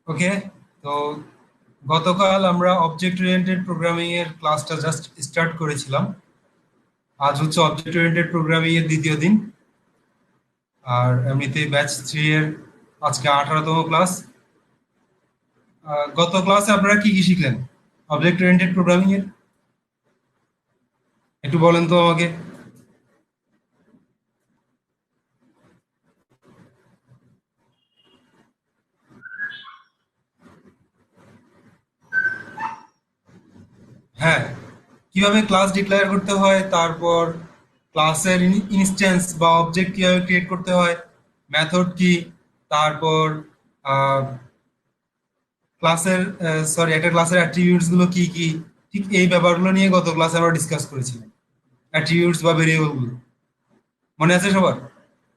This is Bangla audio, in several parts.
ওকে। তো গতকাল আমরা অবজেক্ট ওরিয়েন্টেড প্রোগ্রামিং এর ক্লাসটা জাস্ট স্টার্ট করেছিলাম। আজ হচ্ছে অবজেক্ট ওরিয়েন্টেড প্রোগ্রামিং এর দ্বিতীয় দিন। আর এমনিতে ব্যাচ 3 এর আজকে 18তম ক্লাস। গত ক্লাসে আপনারা কি কি শিখলেন অবজেক্ট ওরিয়েন্টেড প্রোগ্রামিং এর? একটু বলেন তো আমাকে। হ্যাঁ, কিভাবে ক্লাস ডিক্লেয়ার করতে হয়, তারপর ক্লাসের ইনস্ট্যান্স বা অবজেক্ট কিভাবে ক্রিয়েট করতে হয়, মেথড কি, তারপর ক্লাসের একটা ক্লাসের অ্যাট্রিবিউটস গুলো কি কি, ঠিক এই ব্যাপারগুলো নিয়ে গত ক্লাসে আমরা ডিসকাস করেছিলাম। অ্যাট্রিবিউটস বা ভেরিয়েবল গুলো মনে আছে সবার?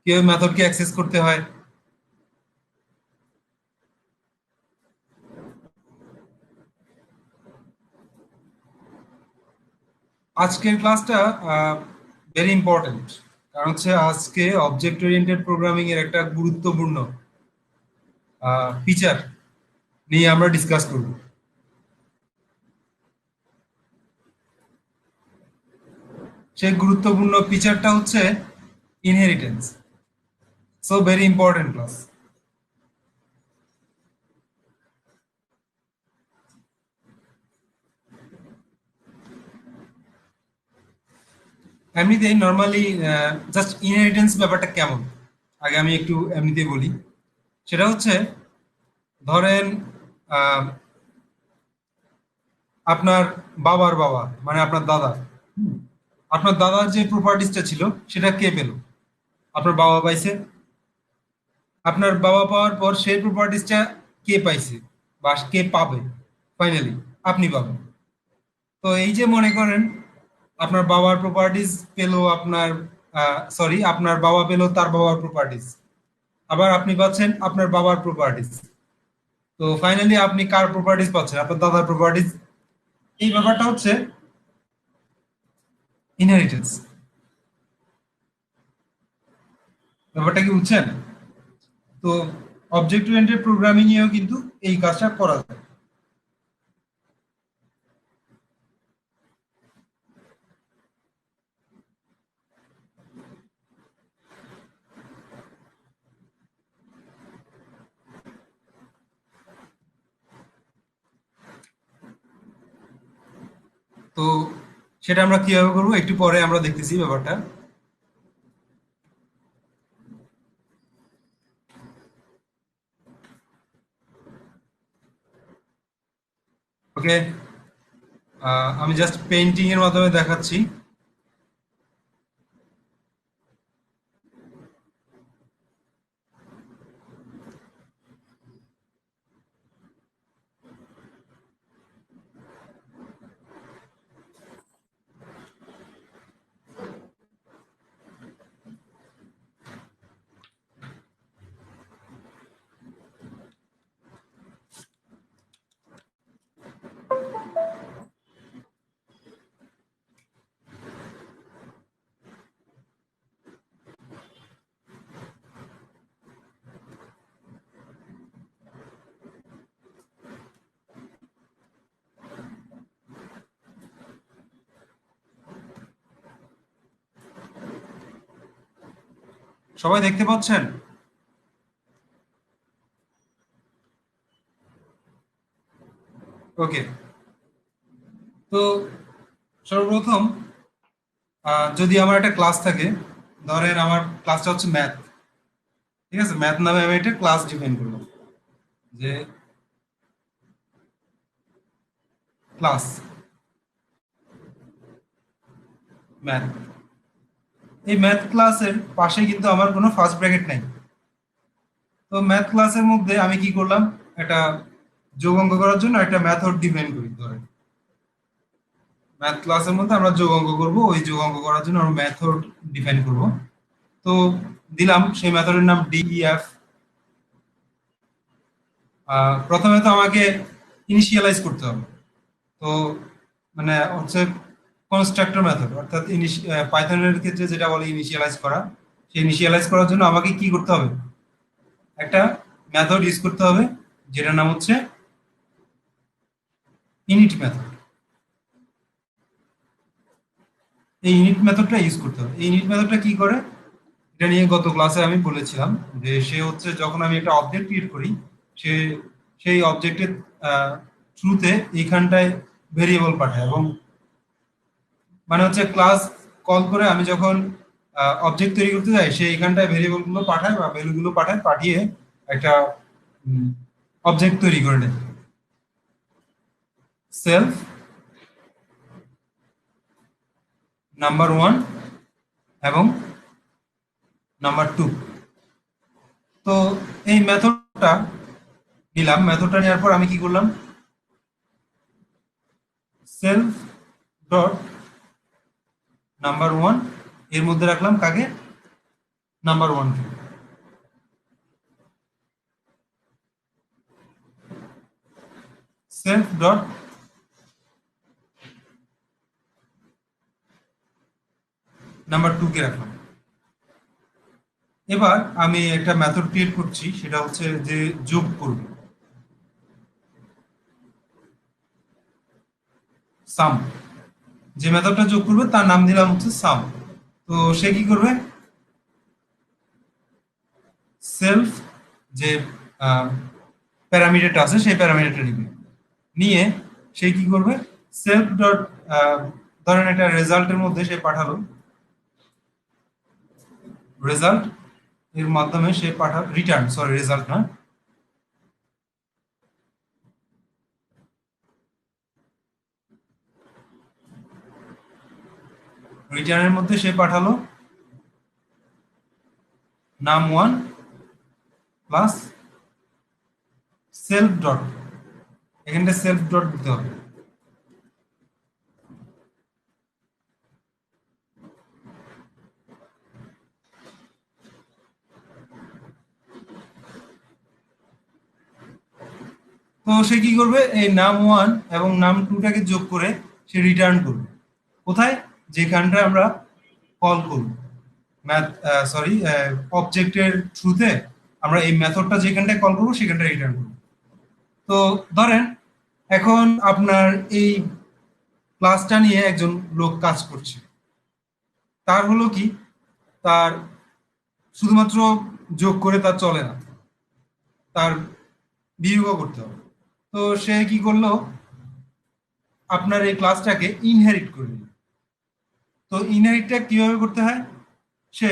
কিভাবে মেথডকে অ্যাক্সেস করতে হয়? আজকের ক্লাসটা ভেরি ইম্পর্টেন্ট, কারণ হচ্ছে আজকে অবজেক্ট ওরিয়েন্টেড প্রোগ্রামিং এর একটা গুরুত্বপূর্ণ ফিচার নিয়ে আমরা ডিসকাস করব। সেই গুরুত্বপূর্ণ ফিচারটা হচ্ছে inheritance. So very important class. এমনিতেই নর্মালি জাস্ট ইনহেরিটেন্স ব্যাপারটা কেমন, আগে আমি একটু এমনিতেই বলি। সেটা হচ্ছে, ধরেন আহ, আপনার বাবার বাবা মানে আপনার দাদা, হুম, আপনার দাদার যে প্রপার্টিসটা ছিল সেটা কে পেল? আপনার বাবা পাইছে। আপনার বাবা পাওয়ার পর সেই প্রপার্টিসটা কে পাইছে বা কে পাবে? ফাইনালি আপনি পাবেন। তো এই যে মনে করেন আপনার বাবার প্রপার্টিস পেলো আপনার, আপনার বাবা পেলো তার বাবার প্রপার্টিস, আবার আপনি পাচ্ছেন আপনার বাবার প্রপার্টিস। তো ফাইনালি আপনি কার প্রপার্টিস পাচ্ছেন? আপনার দাদার প্রপার্টিস। এই ব্যাপারটা হচ্ছে ইনহেরিটেন্স। ব্যাপারটা কি বুঝছেন? তো অবজেক্ট ওরিয়েন্টেড প্রোগ্রামিং এও কিন্তু এই কাজটা করা যায়। তো সেটা আমরা কিভাবে করবো একটু পরে আমরা দেখতেছি ব্যাপারটা। ওকে, আমি জাস্ট পেইন্টিং এর মাধ্যমে দেখাচ্ছি। সবাই দেখতে পাচ্ছেন? ওকে। তো সর্বপ্রথম যদি আমার একটা ক্লাস থাকে, ধরেন আমার ক্লাসটা হচ্ছে ম্যাথ। ঠিক আছে, ম্যাথ নামে আমি একটা ক্লাস ডিফাইন করলাম, যে ক্লাস ম্যাথ। এই ম্যাথ ক্লাসের পাশে কিন্তু আমার কোনো ফার্স্ট ব্র্যাকেট নাই। তো ম্যাথ ক্লাসের মধ্যে আমি কি করলাম, একটা যোগ অঙ্ক করার জন্য একটা মেথড ডিফাইন করি। ধরেন ম্যাথ ক্লাসের মধ্যে আমরা যোগ অঙ্ক করবো, ওই যোগ অঙ্ক করার জন্য আমরা মেথড ডিফাইন করব। তো দিলাম সেই মেথডের নাম ডিইএফ। প্রথমে তো আমাকে ইনিশিয়ালাইজ করতে হবে। তো মানে হচ্ছে কনস্ট্রাক্টর মেথড, অর্থাৎ পাইথনের ক্ষেত্রে যেটা বলে ইনিশিয়ালাইজ করা। সেই ইনিশিয়ালাইজ করার জন্য আমাকে কি করতে হবে? একটা মেথড ইউজ করতে হবে, যেটার নাম হচ্ছে ইনিট মেথড। এই ইনিট মেথডটা ইউজ করতে হবে। এই ইনিট মেথডটা কি করে, এটা নিয়ে গত ক্লাসে আমি বলেছিলাম যে সে হচ্ছে যখন আমি একটা অবজেক্ট ক্রিয়েট করি, সে সেই অবজেক্টের থ্রুতে এইখানটায় ভেরিয়েবল পাঠায়, এবং মানে হচ্ছে ক্লাস কল করে আমি যখন অবজেক্ট তৈরি করতে যাই, সে এখানটায় ভেরিয়েবল গুলো পাঠায় বা ভ্যালুগুলো পাঠায়, পাঠিয়ে একটা অবজেক্ট তৈরি করে নেয়। সেলফ নাম্বার ওয়ান এবং নাম্বার টু। তো এই মেথডটা নিলাম, মেথডটা নেওয়ার পর আমি কি করলাম, সেলফ ডট নাম্বার ওয়ান এর মধ্যে রাখলাম কাকে, নাম্বার ওয়ান কে। সেলফ ডট নাম্বার টু কে রাখলাম। এবার আমি একটা মেথড ক্রিয়েট করছি, সেটা হচ্ছে যে যোগ করবে, সাম। যে মেথডটা যোগ করবে তার নাম দিলাম হচ্ছে সাম। তো সে কি করবে, সেলফ যে প্যারামিটারটা আছে সেই প্যারামিটারটা নিবে, নিয়ে সে কি করবে, সেলফ ডট ধরেন একটা রেজাল্টের মধ্যে সে পাঠালো, রেজাল্ট এর মাধ্যমে সে পাঠালো রিটার্ন, সরি রেজাল্ট না, রিটার্নের মধ্যে সে পাঠালো নাম ওয়ান প্লাস সেলফ ডট, এখানটা সেলফ ডট দিতে হবে। তো সে কি করবে, এই নাম ওয়ান এবং নাম টুটাকে যোগ করে সে রিটার্ন করবে কোথায়, যেখানটা আমরা কল করব ম্যাথ, সরি অবজেক্টের থ্রুতে আমরা এই মেথডটা যেখানটায় কল করবো সেখানটা রিটার্ন করবো। তো ধরেন এখন আপনার এই ক্লাসটা নিয়ে একজন লোক কাজ করছে, তার হলো কি, তার শুধুমাত্র যোগ করে তার চলে না, তার বিয়োগও করতে হবে। তো সে কি করলো, আপনার এই ক্লাসটাকে ইনহেরিট করে নিল। তো ইনহেরিটটা কিভাবে করতে হয়, সে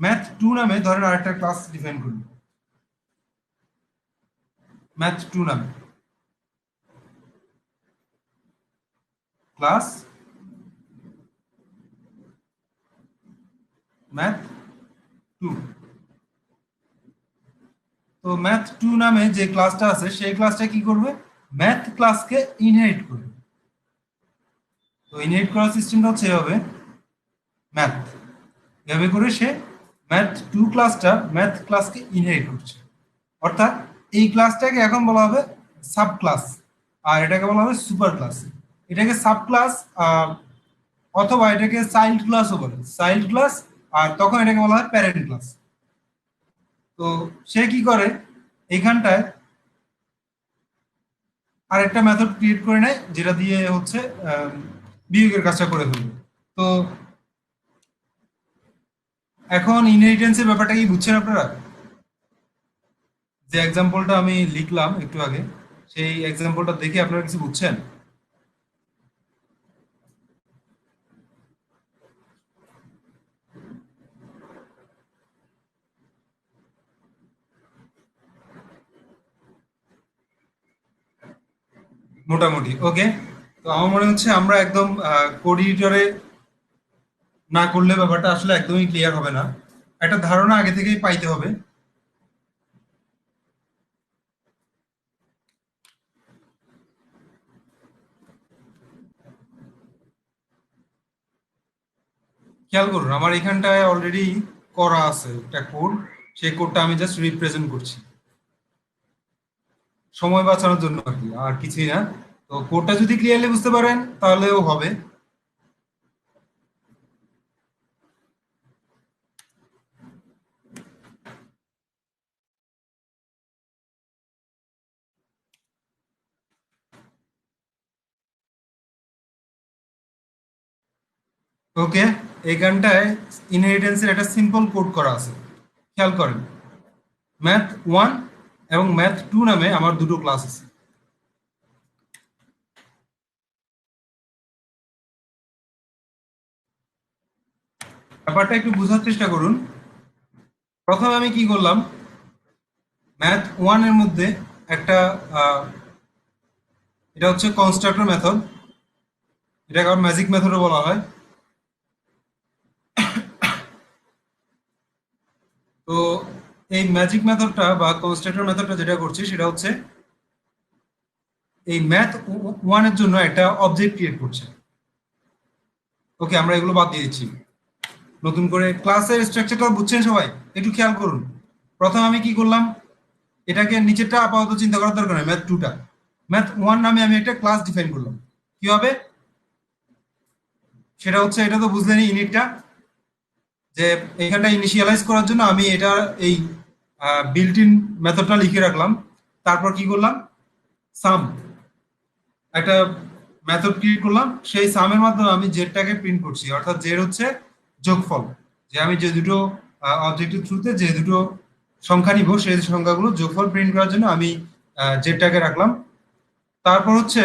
ম্যাথ টু নামে ধরেন আরেকটা ক্লাস ডিফাইন করলো, ম্যাথ টু নামে ক্লাস ম্যাথ টু। তো ম্যাথ টু নামে যে ক্লাসটা আছে সেই ক্লাসটা কি করবে, ম্যাথ ক্লাসকে ইনহেরিট করবে। তো ইনহেরিট করার সিস্টেমটা হচ্ছে এভাবে, ম্যাথ এভাবে করে সে ম্যাথ টু ক্লাসটা ম্যাথ ক্লাসকে ইনহেরিট করছে। অর্থাৎ এই ক্লাসটাকে এখন বলা হবে সাব ক্লাস, আর এটাকে বলা হবে সুপার ক্লাস। এটাকে সাব ক্লাস অথবা এটাকে চাইল্ড ক্লাসও বলে, চাইল্ড ক্লাস, আর তখন এটাকে বলা হয় প্যারেন্ট ক্লাস। তো সে কি করে, এখানটায় আরেকটা মেথড ক্রিয়েট করে নেয় যেটা দিয়ে হচ্ছে বিয়োগের কাজটা করে ফেলবে। তো এখন ইনহেরিটেন্সের ব্যাপারটা কি বুঝছেন আপনারা? যে এক্সাম্পলটা আমি লিখলাম একটু আগে, সেই এক্সাম্পলটা দেখে আপনারা কিছু বুঝছেন? মোটামুটি ওকে। তো আমার মনে হচ্ছে আমরা একদম কোড এডিটরে না করলে ব্যাপারটা আসলে একদমই ক্লিয়ার হবে না, একটা ধারণা আগে থেকেই পাইতে হবে। খেয়াল করুন আমার এখানটায় অলরেডি করা আছে একটা কোড, সেই কোডটা আমি জাস্ট রিপ্রেজেন্ট করছি সময় বাঁচানোর জন্য আর কি, আর কিছুই না। তো কোডটা যদি ক্লিয়ারলি বুঝতে পারেন তাহলেও হবে। ওকে, এইখানটায় ইনহেরিটেন্সের একটা সিম্পল কোড করা আছে, খেয়াল করেন। ম্যাথ ওয়ান এবং ম্যাথ টু নামে আমার দুটো ক্লাস আছে। ব্যাপারটা একটু বোঝার চেষ্টা করুন। প্রথমে আমি কি করলাম, ম্যাথ ওয়ান এর মধ্যে একটা এটা হচ্ছে কনস্ট্রাক্টর মেথড, এটাকে আবার ম্যাজিক মেথডও বলা হয়। তো এই ম্যাজিক মেথডটা বা কনস্ট্রাক্টর মেথডটা যেটা করছি সেটা হচ্ছে এই ম্যাথ ওয়ান এর জন্য একটা অবজেক্ট ক্রিয়েট করছে। ওকে, আমরা এগুলো বাদ দিয়ে দিচ্ছি। নতুন করে ক্লাসের স্ট্রাকচারটা বুঝছেন সবাই? একটু খেয়াল করুন। প্রথম আমি কি করলাম, এটাকে নিচেরটা আপাতত চিন্তা করার দরকার নেই, ম্যাথ টুটা। ম্যাথ ওয়ান নামে আমি একটা ক্লাস ডিফাইন করলাম। কি হবে সেটা হচ্ছে, এটা তো বুঝলেনই ইনিটটা, যে এখানটা ইনিশিয়ালাইজ করার জন্য আমি এটা এই বিল্ট ইন মেথডটা লিখে রাখলাম। তারপর কি করলাম, সাম একটা মেথড ক্রিয়েট করলাম, সেই সামের মাধ্যমে আমি জেডটাকে প্রিন্ট করছি, অর্থাৎ জেড হচ্ছে যোগফল। যে আমি যে দুটো অবজেক্টের থ্রুতে যে দুটো সংখ্যা নিব সেই সংখ্যাগুলো যোগফল প্রিন্ট করার জন্য আমি জেডটাকে রাখলাম। তারপর হচ্ছে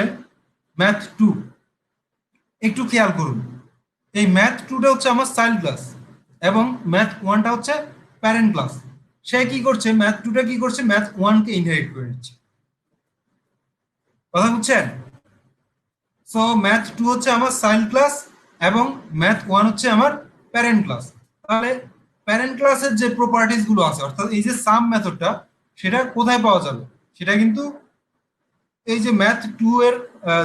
ম্যাথ টু, একটু খেয়াল করুন, এই ম্যাথ টুটা হচ্ছে আমার চাইল্ড ক্লাস এবং ম্যাথ ওয়ানটা হচ্ছে প্যারেন্ট ক্লাস। সে কি করছে, ম্যাথ টুটা কি করছে, ম্যাথ ওয়ানকে ইনহেরিট করে নিচ্ছে। কথা বুঝছেন? সো ম্যাথ টু হচ্ছে আমার চাইল্ড ক্লাস এবং ম্যাথ ওয়ান হচ্ছে আমার প্যারেন্ট ক্লাস। তাহলে প্যারেন্ট ক্লাসের যে প্রপার্টিজ গুলো আছে, অর্থাৎ এই যে সাম মেথডটা, সেটা কোথায় পাওয়া যাবে, সেটা কিন্তু এই যে ম্যাথ টু এর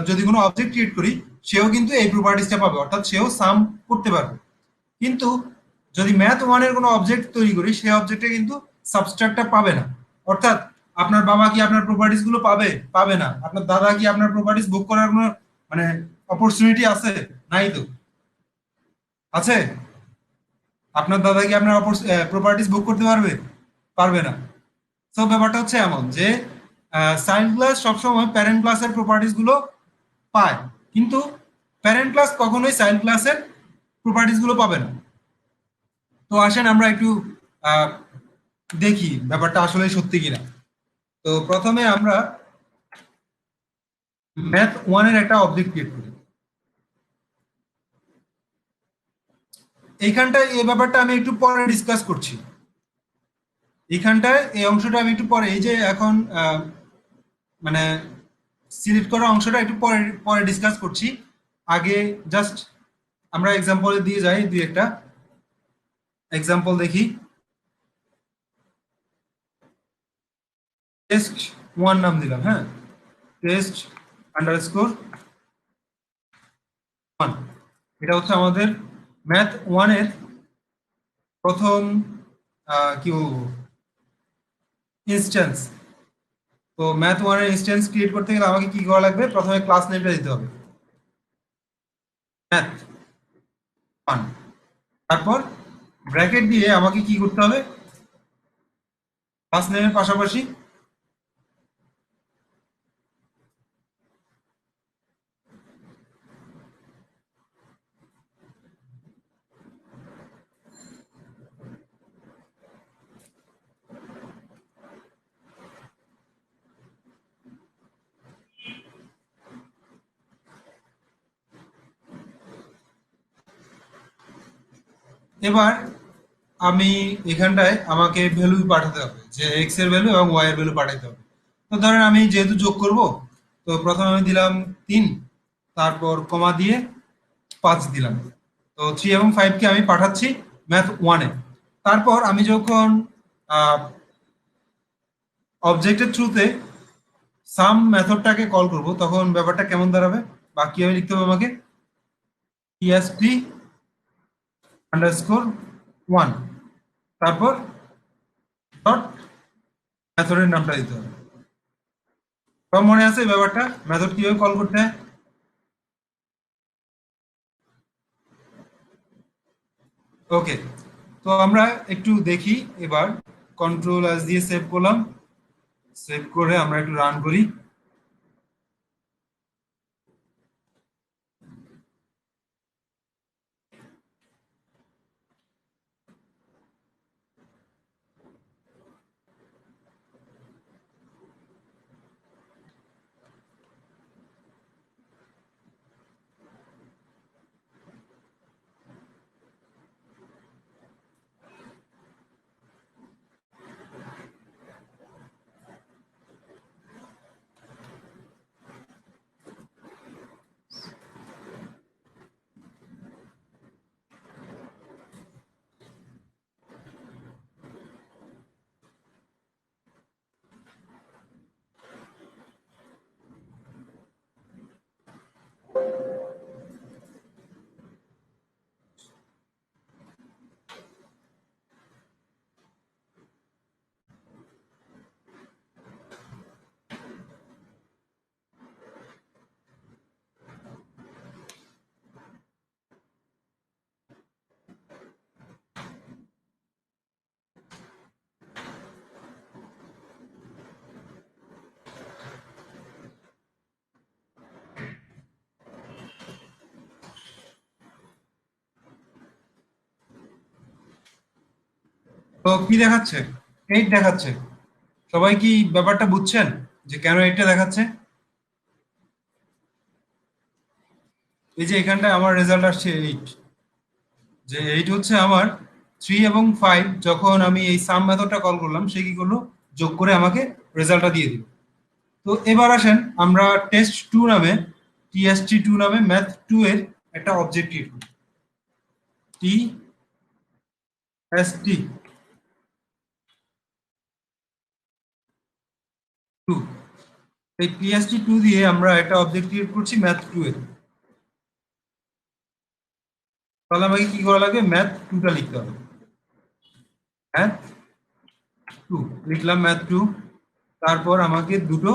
যদি কোনো অবজেক্ট ক্রিয়েট করি, সেও কিন্তু এই প্রপার্টিসটা পাবে, অর্থাৎ সেও সাম করতে পারবে। কিন্তু যদি ম্যাথ ওয়ানের কোনো অবজেক্ট তৈরি করি, সেই অবজেক্টে কিন্তু সাবস্ট্রাক্টটা পাবে না। অর্থাৎ আপনার বাবা কি আপনার প্রপার্টিস গুলো পাবে? পাবে না। আপনার দাদা কি আপনার প্রপার্টিস বুক করার কোনো মানে অপরচুনিটি আছে? নাই তো। আছে? আপনার দাদা কি আপনার প্রপার্টিস বুক করতে পারবে? পারবে না। তো ব্যাপারটা হচ্ছে এমন যে চাইল্ড ক্লাস সবসময় প্যারেন্ট ক্লাসের প্রপার্টিস গুলো পায়, কিন্তু প্যারেন্ট ক্লাস কখনোই চাইল্ড ক্লাসের প্রপার্টিস গুলো পাবে না। তো আসেন আমরা একটু আহ, দেখি ব্যাপারটা আসলে সত্যি কিনা। তো প্রথমে আমরা ম্যাথ ওয়ানের একটা অবজেক্ট ক্রিয়েট করি। এইখানটায় এই ব্যাপারটা আমি একটু পরে ডিসকাস করছি। এইখানটায় এই অংশটা আমি একটু পরে, এই যে এখন মানে সিলেক্ট করা অংশটা একটু পরে পরে ডিসকাস করছি। আগে জাস্ট আমরা এক্সাম্পল দিয়ে যাই, দুই একটা এক্সাম্পল দেখি। টেস্ট ওয়ান নাম দিলাম, হ্যাঁ, টেস্ট আন্ডারস্কোর ওয়ান। এটা হচ্ছে আমাদের ম্যাথ ওয়ানের প্রথম কি বলবো, ইনস্ট্যান্স। তো ম্যাথ ওয়ানের ইনস্ট্যান্স ক্রিয়েট করতে গেলে আমাকে কি করা লাগবে, প্রথমে ক্লাস নেমটা দিতে হবে, ম্যাথ ওয়ান। তারপর ব্র্যাকেট দিয়ে আমাকে কি করতে হবে, ক্লাস নেমের পাশাপাশি এবার আমি এখানটায় আমাকে ভ্যালু পাঠাতে হবে, যে এক্স এর ভ্যালু এবং ওয়াই এর ভ্যালু পাঠাতে হবে। তো ধরেন আমি যেহেতু যোগ করব, তো প্রথমে আমি দিলাম 3, তারপর কমা দিয়ে 5 দিলাম। তো 3 এবং 5 কে আমি পাঠাচ্ছি ম্যাথ ওয়ানে। তারপর আমি যখন অবজেক্টের থ্রুতে সাম মেথডটাকে কল করব, তখন ব্যাপারটা কেমন দাঁড়াবে বা কিভাবে লিখতে হবে আমাকে, টিএসপি আন্ডারস্কোর ওয়ান, তারপর ডট মেথডের নামটা দিতে হবে। সব মনে আছে এই ব্যাপারটা, মেথড কিভাবে কল করতে হয়? ওকে, তো আমরা একটু দেখি এবার। কন্ট্রোল এস দিয়ে সেভ করলাম, সেভ করে আমরা একটু রান করি। তো কি দেখাচ্ছে? 8 দেখাচ্ছে। সবাই কি ব্যাপারটা বুঝছেন যে কেন 8টা দেখাচ্ছে? এই যে এখানটায় আমার রেজাল্ট আসছে 8, যে 8 হচ্ছে আমার 3 এবং 5 যখন আমি এই সাম মেথডটা কল করলাম সে কি করলো, যোগ করে আমাকে রেজাল্টটা দিয়ে দিল। তো এবার আসেন আমরা টেস্ট 2 নামে, টিএসটি 2 নামে ম্যাথ 2 এর একটা অবজেক্টিভ, টি এস টি 2, এই টিএসটি 2 দিয়ে আমরা একটা অবজেক্টিভ করছি ম্যাথ 2 এর। তাহলে আমাকে কি করা লাগবে, ম্যাথ 2টা লিখতে হবে। ম্যাথ 2 লিখলাম, ম্যাথ 2। তারপর আমাকে দুটো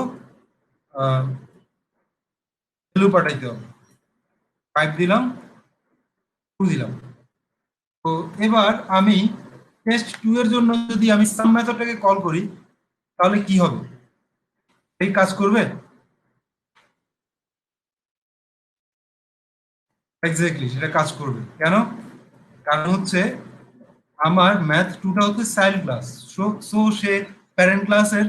ভ্যালু পাঠাইতে হবে, 5 দিলাম, 2 দিলাম। তো এবার আমি টেস্ট 2 এর জন্য যদি আমি সাম মেথডটাকে কল করি তাহলে কি হবে, এই কাজ করবে? এক্স্যাক্টলি সেটা কাজ করবে। কেন? কারণ হচ্ছে আমার ম্যাথ 2টা হচ্ছে চাইল্ড ক্লাস। সো সে প্যারেন্ট ক্লাসের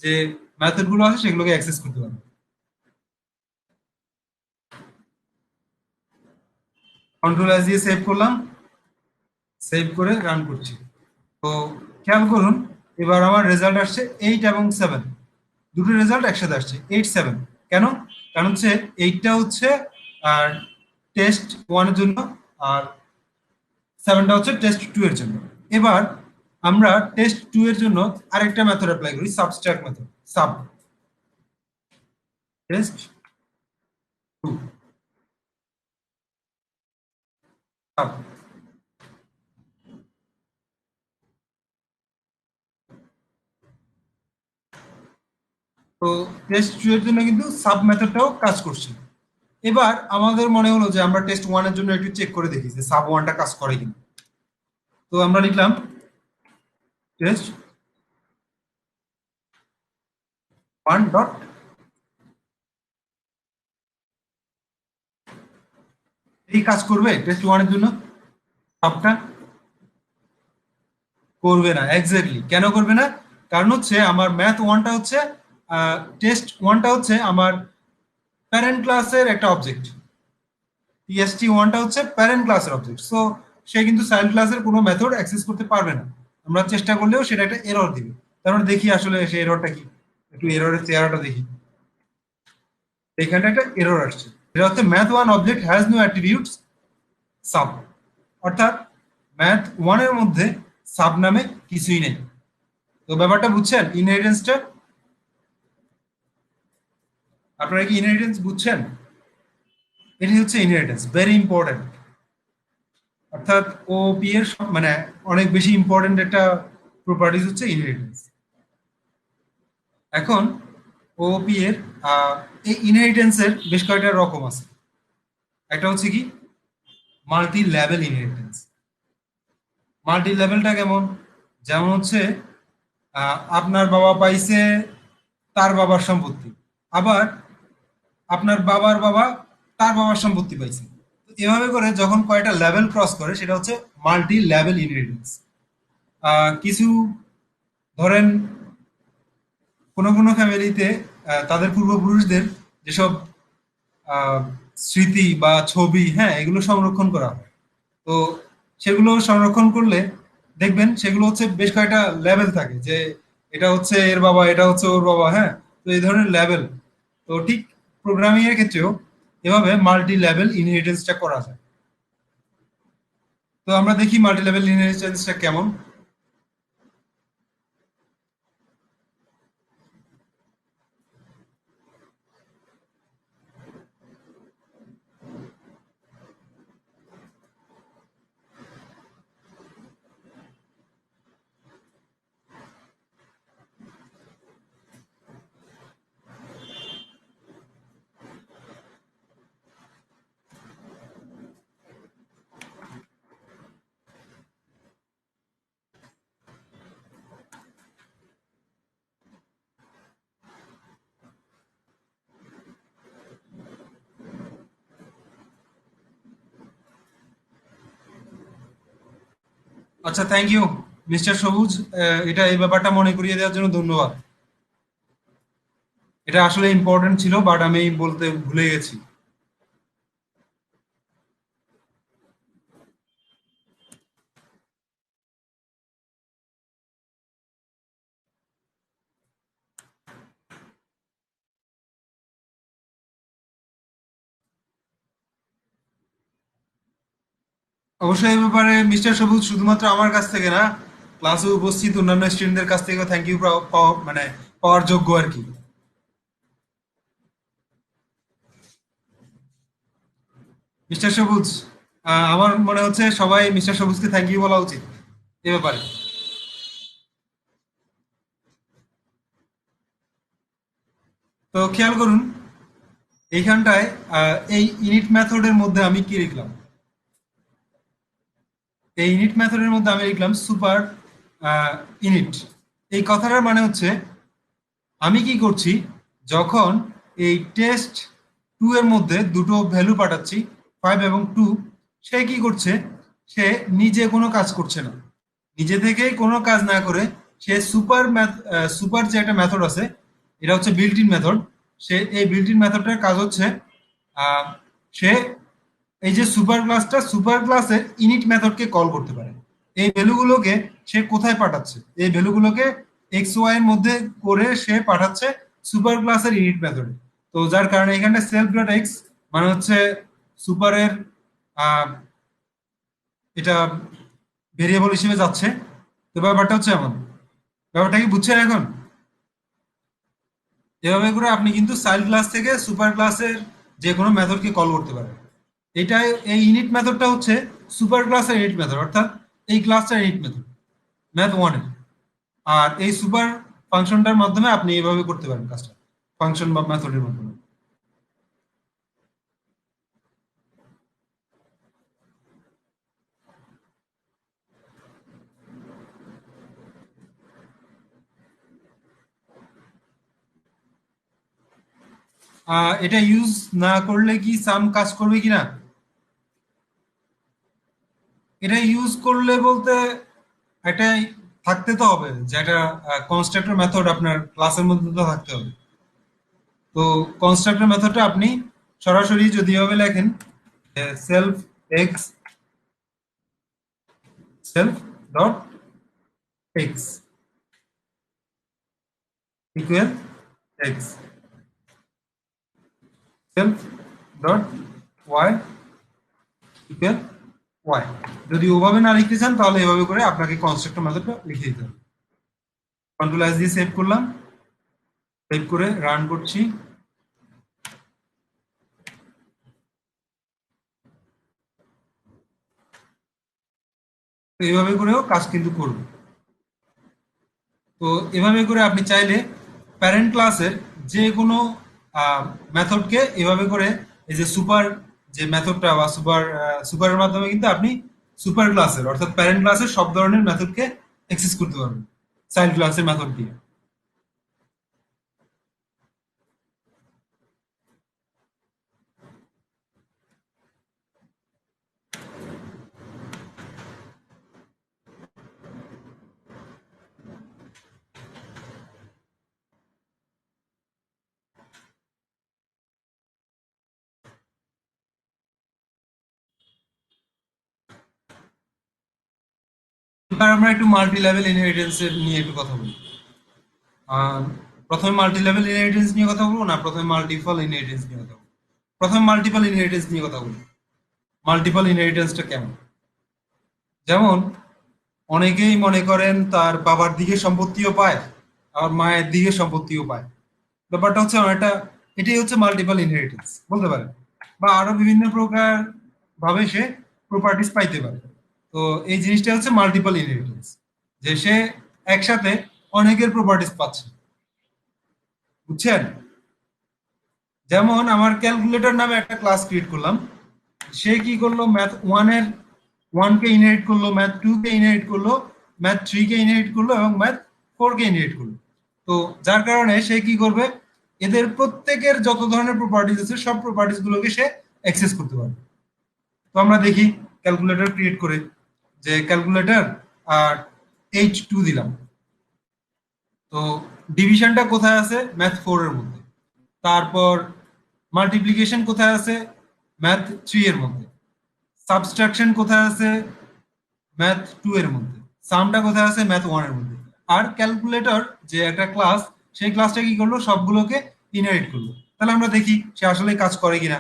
যে মেথড গুলো আছে সেগুলোকে অ্যাক্সেস করতে পারবে। কন্ট্রোল এস দিয়ে সেভ করলাম, সেভ করে রান করছি। তো খেয়াল করুন, এবার আমার রেজাল্ট আসছে 8 এবং 7, দুটো রেজাল্ট একসাথে আসছে 8 7। কেন? কারণ হচ্ছে 8টা হচ্ছে আর টেস্ট 1 এর জন্য, আর 7টা হচ্ছে টেস্ট 2 এর জন্য। এবার আমরা টেস্ট 2 এর জন্য আরেকটা মেথড অ্যাপ্লাই করি, subtract method. Sub test 2 sub. তো টেস্ট 2 এর জন্য কিন্তু সাব মেথডটাও কাজ করছে। এবার আমাদের মনে হলো যে আমরা টেস্ট 1 এর জন্য একটু চেক করে দেখি যে সাব 1টা কাজ করে কিনা। তো আমরা লিখলাম টেস্ট 1 ডট, এই কাজ করবে টেস্ট 1 এর জন্য? সাবটা করবে না। এক্স্যাক্টলি কেন করবে না? কারণ হচ্ছে আমার ম্যাথ 1টা হচ্ছে, টেস্ট 1টা হচ্ছে আমার প্যারেন্ট ক্লাসের একটা অবজেক্ট, টিএসটি 1টা হচ্ছে প্যারেন্ট ক্লাসের অবজেক্ট। সো সে কিন্তু চাইল্ড ক্লাসের কোনো মেথড অ্যাক্সেস করতে পারবে না। আমরা চেষ্টা করলেও সেটা একটা এরর দিবে। তারপর দেখি আসলে সেই এররটা কি, একটু এররের চেহারাটা দেখি। এখানে একটা এরর আসছে, এটা হচ্ছে math 1 object has no attributes sub, অর্থাৎ ম্যাথ 1 এর মধ্যে সাব নামে কিছুই নেই। তো ব্যাপারটা বুঝছেন ইনহেরিটেন্সটা? আপনারা কি ইনহেরিটেন্স বুঝছেন? এটি হচ্ছে ইনহেরিটেন্স, ভেরি ইম্পর্টেন্ট। অর্থাৎ ওপি এর মানে অনেক বেশি ইম্পর্টেন্ট একটা প্রপার্টিজ হচ্ছে ইনহেরিটেন্স। এখন ওপি এর এই ইনহেরিটেন্সের বেশ কয়েকটা রকম আছে। একটা হচ্ছে কি মাল্টি লেভেল ইনহেরিটেন্স। মাল্টি লেভেলটা কেমন? যেমন হচ্ছে আপনার বাবা পাইছে তার বাবার সম্পত্তি, আবার আপনার বাবার বাবা তার বাবার সম্পত্তি পাইছে। তো এভাবে করে যখন কয়টা লেভেল ক্রস করে সেটা হচ্ছে মাল্টি লেভেল ইনহেরিটেন্স। কিছু ধরেন কোনো ফ্যামিলিতে তাদের পূর্বপুরুষদের যেসব আহ, স্মৃতি বা ছবি, হ্যাঁ, এগুলো সংরক্ষণ করা হয়। তো সেগুলো সংরক্ষণ করলে দেখবেন সেগুলো হচ্ছে বেশ কয়েকটা লেভেল থাকে, যে এটা হচ্ছে এর বাবা, এটা হচ্ছে ওর বাবা, হ্যাঁ। তো এই ধরনের লেভেল, তো ঠিক প্রোগ্রামিং এর ক্ষেত্রেও এভাবে মাল্টি লেভেল ইনহেরিটেন্সটা করা যায়। তো আমরা দেখি মাল্টি লেভেল ইনহেরিটেন্সটা কেমন। আচ্ছা, থ্যাংক ইউ। মিস্টার সবুজ, এটা এই ব্যাপারটা মনে করিয়ে দেওয়ার জন্য ধন্যবাদ। এটা আসলে ইম্পর্টেন্ট ছিল, বাট আমি বলতে ভুলে গেছি। অবশ্যই এই ব্যাপারে মিস্টার সবুজ শুধুমাত্র আমার কাছ থেকে না, ক্লাসে উপস্থিত অন্যান্য স্টুডেন্টদের কাছ থেকেও থ্যাংক ইউ মানে পাওয়ার যোগ্য আর কি। মিস্টার সবুজ, আমার মনে হচ্ছে সবাই মিস্টার সবুজকে থ্যাংক ইউ বলা উচিত এ ব্যাপারে। তো খেয়াল করুন এইখানটায়, এই ইনিট মেথডের মধ্যে আমি কি লিখলাম। এই ইনিট মেথডের মধ্যে আমি লিখলাম সুপার ইনিট। এই কথাটার মানে হচ্ছে আমি কি করছি, যখন এই টেস্ট টু এর মধ্যে দুটো ভ্যালু পাঠাচ্ছি, 5 এবং 2, সে কি করছে, সে নিজে কোনো কাজ করছে না। নিজে থেকেই কোনো কাজ না করে সে সুপার যে একটা মেথড আছে, এটা হচ্ছে বিল্ট ইন মেথড। সে এই বিল্ট ইন মেথডটার কাজ হচ্ছে আহ, সে এই যে সুপার ক্লাসের ইনিট মেথডকে কল করতে পারে। এই ভ্যালুগুলোকে সে কোথায় পাঠাচ্ছে, এই ভ্যালুগুলোকে এক্স ওয়াই এর মধ্যে করে সে পাঠাচ্ছে সুপার ক্লাসের ইনিট মেথডে। তো যার কারণে এখানে সেলফ ডট এক্স মানে হচ্ছে সুপারের, এটা ভেরিয়েবল হিসেবে যাচ্ছে। তো ব্যাপারটা হচ্ছে এমন, ব্যাপারটা কি বুঝছেন এখন? এভাবে করে আপনি কিন্তু চাইল্ড ক্লাস থেকে সুপার ক্লাসের যে কোনো মেথডকে কল করতে পারেন। এটাই, এই ইনিট মেথডটা হচ্ছে সুপার ক্লাসের ইনিট মেথড, অর্থাৎ এই ক্লাসটার ইনিট মেথড ম্যাথ ওয়ানের। আর এই সুপার ফাংশনটার মাধ্যমে আপনি এভাবে করতে পারেন কাজটা, ফাংশন বা মেথডের মাধ্যমে। এটা ইউজ না করলে কি সাম কাজ করবে কিনা, এটা ইউজ করলে বলতে একটা থাকতে তো হবে, যে একটা কনস্ট্রাক্টর মেথড আপনার ক্লাসের মধ্যে তো থাকতে হবে। তো কনস্ট্রাক্টর মেথডটা আপনি সরাসরি যদি এভাবে লেখেন, self x, self dot x equal x, self dot y equal y. যদি ওভাবে না লিখতে চান তাহলে এভাবে করে আপনাকে কনস্ট্রাক্টর মেথডটা লিখে দিতে হবে। কন্ট্রোল এস দিয়ে সেভ করলাম, সেভ করে রান করছি। তো এইভাবে করেও কাজ কিন্তু করবে। তো এভাবে করে আপনি চাইলে প্যারেন্ট ক্লাসের যে কোনো মেথডকে এভাবে করে, এই যে সুপার যে মেথডটা বা সুপারের মাধ্যমে কিন্তু আপনি সুপার ক্লাসের অর্থাৎ প্যারেন্ট ক্লাসের সব ধরনের মেথডকে অ্যাক্সেস করতে পারবেন চাইল্ড ক্লাসের মেথড দিয়ে। এবার আমরা একটু মাল্টি লেভেল ইনহেরিটেন্সের নিয়ে একটু কথা বলি। আহ, প্রথমে মাল্টি লেভেল ইনহেরিটেন্স নিয়ে কথা বলবো, না প্রথমে মাল্টিপল ইনহেরিটেন্স নিয়ে কথা বলবো? প্রথমে মাল্টিপল ইনহেরিটেন্স নিয়ে কথা বলি। মাল্টিপল ইনহেরিটেন্সটা কেমন? যেমন অনেকেই মনে করেন তার বাবার দিকে সম্পত্তিও পায়, আর মায়ের দিকে সম্পত্তিও পায়। ব্যাপারটা হচ্ছে অনেকটা, এটাই হচ্ছে মাল্টিপল ইনহেরিটেন্স বলতে পারেন। বা আরো বিভিন্ন প্রকার ভাবে সে প্রপার্টিস পাইতে পারে। তো এই জিনিসটা হচ্ছে মাল্টিপল ইনহেরিটেন্স, যে সে একসাথে অনেকের প্রপার্টিস পাচ্ছে। বুঝছেন? যেমন আমার ক্যালকুলেটর নামে একটা ক্লাস ক্রিয়েট করলাম, সে কি করলো, ম্যাথ ওয়ানের ওয়ানকে ইনহেরিট করলো, ম্যাথ টু কে ইনহেরিট করলো, ম্যাথ থ্রি কে ইনহেরিট করলো এবং ম্যাথ ফোর কে ইনহেরিট করলো। তো যার কারণে সে কি করবে, এদের প্রত্যেকের যত ধরনের প্রপার্টিজ আছে সব প্রপার্টিজ গুলোকে সে অ্যাক্সেস করতে পারবে। তো আমরা দেখি ক্যালকুলেটর ক্রিয়েট করে, যে ক্যালকুলেটর আর H2 দিলাম। তো ডিভিশনটা কোথায় আছে? ম্যাথ 4 এর মধ্যে। তারপর মাল্টিপ্লিকেশন কোথায় আছে? ম্যাথ 3 এর মধ্যে। সাবট্রাকশন কোথায় আছে? ম্যাথ 2 এর মধ্যে। সামটা কোথায় আছে? ম্যাথ 1 এর মধ্যে। আর ক্যালকুলেটর যে একটা ক্লাস, সেই ক্লাসটা কি করলো? সবগুলোকে ইনহেরিট করলো। তাহলে আমরা দেখি সে আসলে কাজ করে কিনা।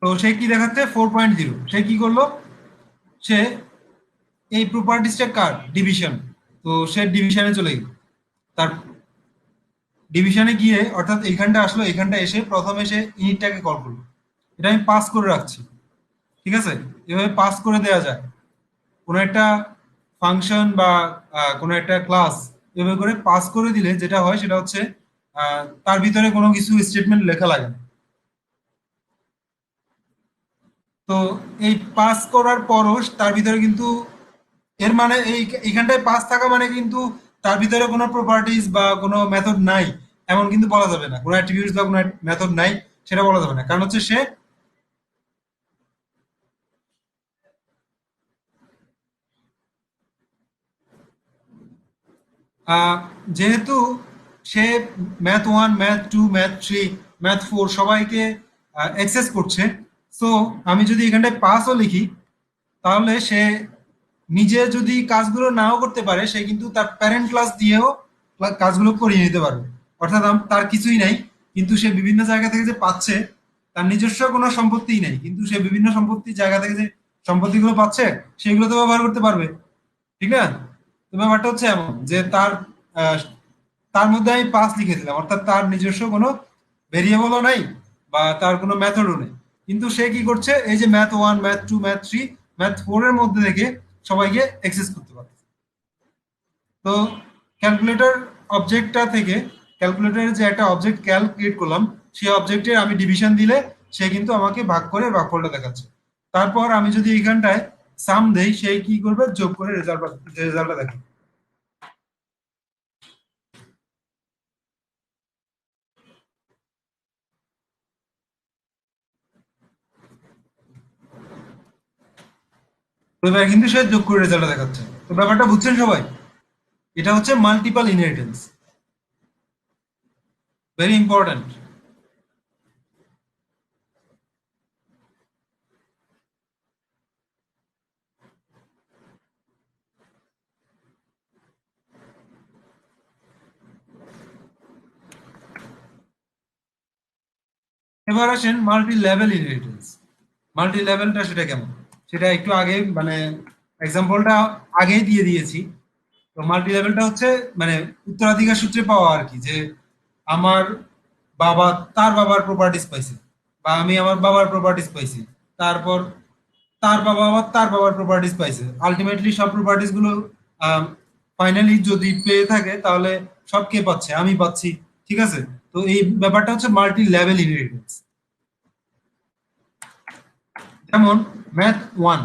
তো সে কি দেখাচ্ছে? 4.0। সে কি করলো? সে এই প্রপার্টিসটা কার? ডিভিশন। তো সে ডিভিশনে চলে গেল। তার ডিভিশনে গিয়ে অর্থাৎ এইখানটা আসলো, এইখানটা এসে প্রথমে সে ইনিটটাকে কল করলো। এটা আমি পাস করে রাখছি, ঠিক আছে? এভাবে পাস করে দেওয়া যায় কোনো একটা ফাংশন বা কোনো একটা ক্লাস। এভাবে করে পাস করে দিলে যেটা হয় সেটা হচ্ছে তার ভিতরে কোনো কিছু স্টেটমেন্ট লেখা লাগে না। তো এই পাস করার পরও তার ভিতরে কিন্তু এর মানে এইখানটায় পাস থাকা মানে কিন্তু তার ভিতরে কোনো প্রপার্টিজ বা কোনো মেথড নাই এমন কিন্তু বলা যাবে না, কোনো অ্যাট্রিবিউটস বা কোনো মেথড নাই সেটা বলা যাবে না, কারণ হচ্ছে সে আহ, যেহেতু সে ম্যাথ 1, ম্যাথ 2, ম্যাথ 3, ম্যাথ 4 সবাইকে অ্যাক্সেস করছে। সো আমি যদি এখানটায় পাসও লিখি, তাহলে সে নিজে যদি কাজগুলো নাও করতে পারে, সে কিন্তু তার প্যারেন্ট ক্লাস দিয়েও কাজগুলো করিয়ে নিতে পারবে। অর্থাৎ তার কিছুই নাই, কিন্তু সে বিভিন্ন জায়গা থেকে যে পাচ্ছে, তার নিজস্ব কোনো সম্পত্তিই নেই, কিন্তু সে বিভিন্ন সম্পত্তির জায়গা থেকে যে সম্পত্তিগুলো পাচ্ছে সেগুলো তো ব্যবহার করতে পারবে, ঠিক না? তো ব্যাপারটা হচ্ছে এমন যে আহ, তার মধ্যে আমি পাস লিখে দিলাম, অর্থাৎ তার নিজস্ব কোনো ভেরিয়েবলও নাই বা তার কোনো মেথডও নেই, কিন্তু সে কি করছে? এই যে ম্যাথ 1, ম্যাথ 2, ম্যাথ 3, ম্যাথ 4 এর মধ্যে থেকে সবাইকে অ্যাক্সেস করতে পারে। তো ক্যালকুলেটর অবজেক্টটা থেকে, ক্যালকুলেটরের যে একটা অবজেক্ট ক্যাল ক্রিয়েট করলাম, সেই অবজেক্টে আমি ডিভিশন দিলে সে কিন্তু আমাকে ভাগ করে ভাগফলটা দেখাচ্ছে। তারপর আমি যদি এইখানটায় সাম দেই, সে কি করবে? যোগ করে রেজাল্টটা দেখে। তো এবার কিন্তু সে যোগ করে রেজাল্টটা দেখাচ্ছে। তো ব্যাপারটা বুঝছেন সবাই? এটা হচ্ছে মাল্টিপল ইনহেরিটেন্স, ভেরি ইম্পর্ট্যান্ট। এবার আসেন মাল্টি লেভেল ইনহেরিটেন্স। মাল্টি লেভেলটা সেটা কেমন? সেটা একটু আগে মানে এক্সাম্পলটা আগেই দিয়ে দিয়েছি। তো মাল্টি লেভেলটা হচ্ছে মানে উত্তরাধিকার সূত্রে পাওয়া আর কি, যে আমার বাবা তার বাবার প্রপার্টিস পাইছে, বা আমি আমার বাবার প্রপার্টিস পাইছি, তারপর তার বাবা আবার তার বাবার প্রপার্টিস পাইছে। আলটিমেটলি সব প্রপার্টিস গুলো ফাইনালি যদি পেয়ে থাকে, তাহলে সব কে পাচ্ছে? আমি পাচ্ছি, ঠিক আছে? তো এই ব্যাপারটা হচ্ছে মাল্টি লেভেল ইনহেরিটেন্স। যেমন ম্যাথ 1,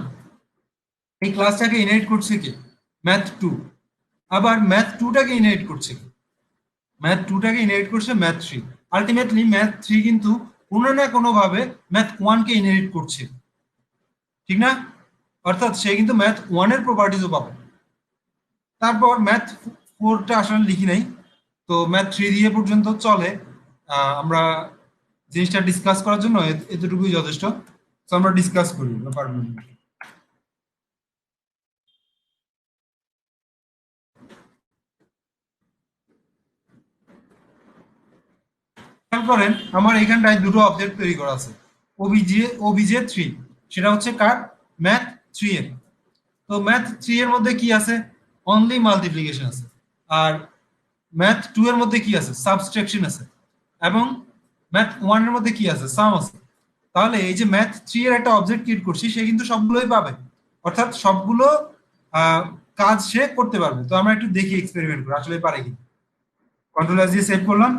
এই ক্লাসটাকে ইনহেরিট করছে কি? ম্যাথ 2। আবার ম্যাথ 2টাকে ইনহেরিট করছে কি? ম্যাথ 2টাকে ইনহেরিট করছে ম্যাথ 3। আলটিমেটলি ম্যাথ 3 কিন্তু কোনো না কোনো ভাবে ম্যাথ 1কে ইনহেরিট করছে, ঠিক না? অর্থাৎ সে কিন্তু ম্যাথ 1 এর প্রপার্টিজও পাবে। তারপর ম্যাথ 4টা আসলে লিখি নাই, তো ম্যাথ 3 দিয়ে পর্যন্ত চলে। আমরা জিনিসটা ডিসকাস করার জন্য এতটুকুই যথেষ্ট। তো আমরা ডিসকাস করি ব্যাপারগুলো নিয়ে। খেয়াল করেন, আমার এখানটায় দুটো অবজেক্ট তৈরি করা আছে। ওবিজে 3, সেটা হচ্ছে কার? ম্যাথ 3 এর। তো ম্যাথ 3 এর মধ্যে কি আছে? অনলি মাল্টিপ্লিকেশন আছে। আর ম্যাথ 2 এর মধ্যে কি আছে? সাবট্রাকশন আছে। এবং ম্যাথ 1 এর মধ্যে কি আছে? সাম আছে। তাহলে এই যে ম্যাথ 3 এর একটা অবজেক্ট ক্রিয়েট করছি, সে কিন্তু সবগুলোই পাবে, অর্থাৎ সবগুলো আহ, কাজ সে করতে পারবে। তো আমরা একটু দেখি এক্সপেরিমেন্ট করে আসলে পারে কি। কন্ট্রোল এস দিয়ে সেভ করলাম।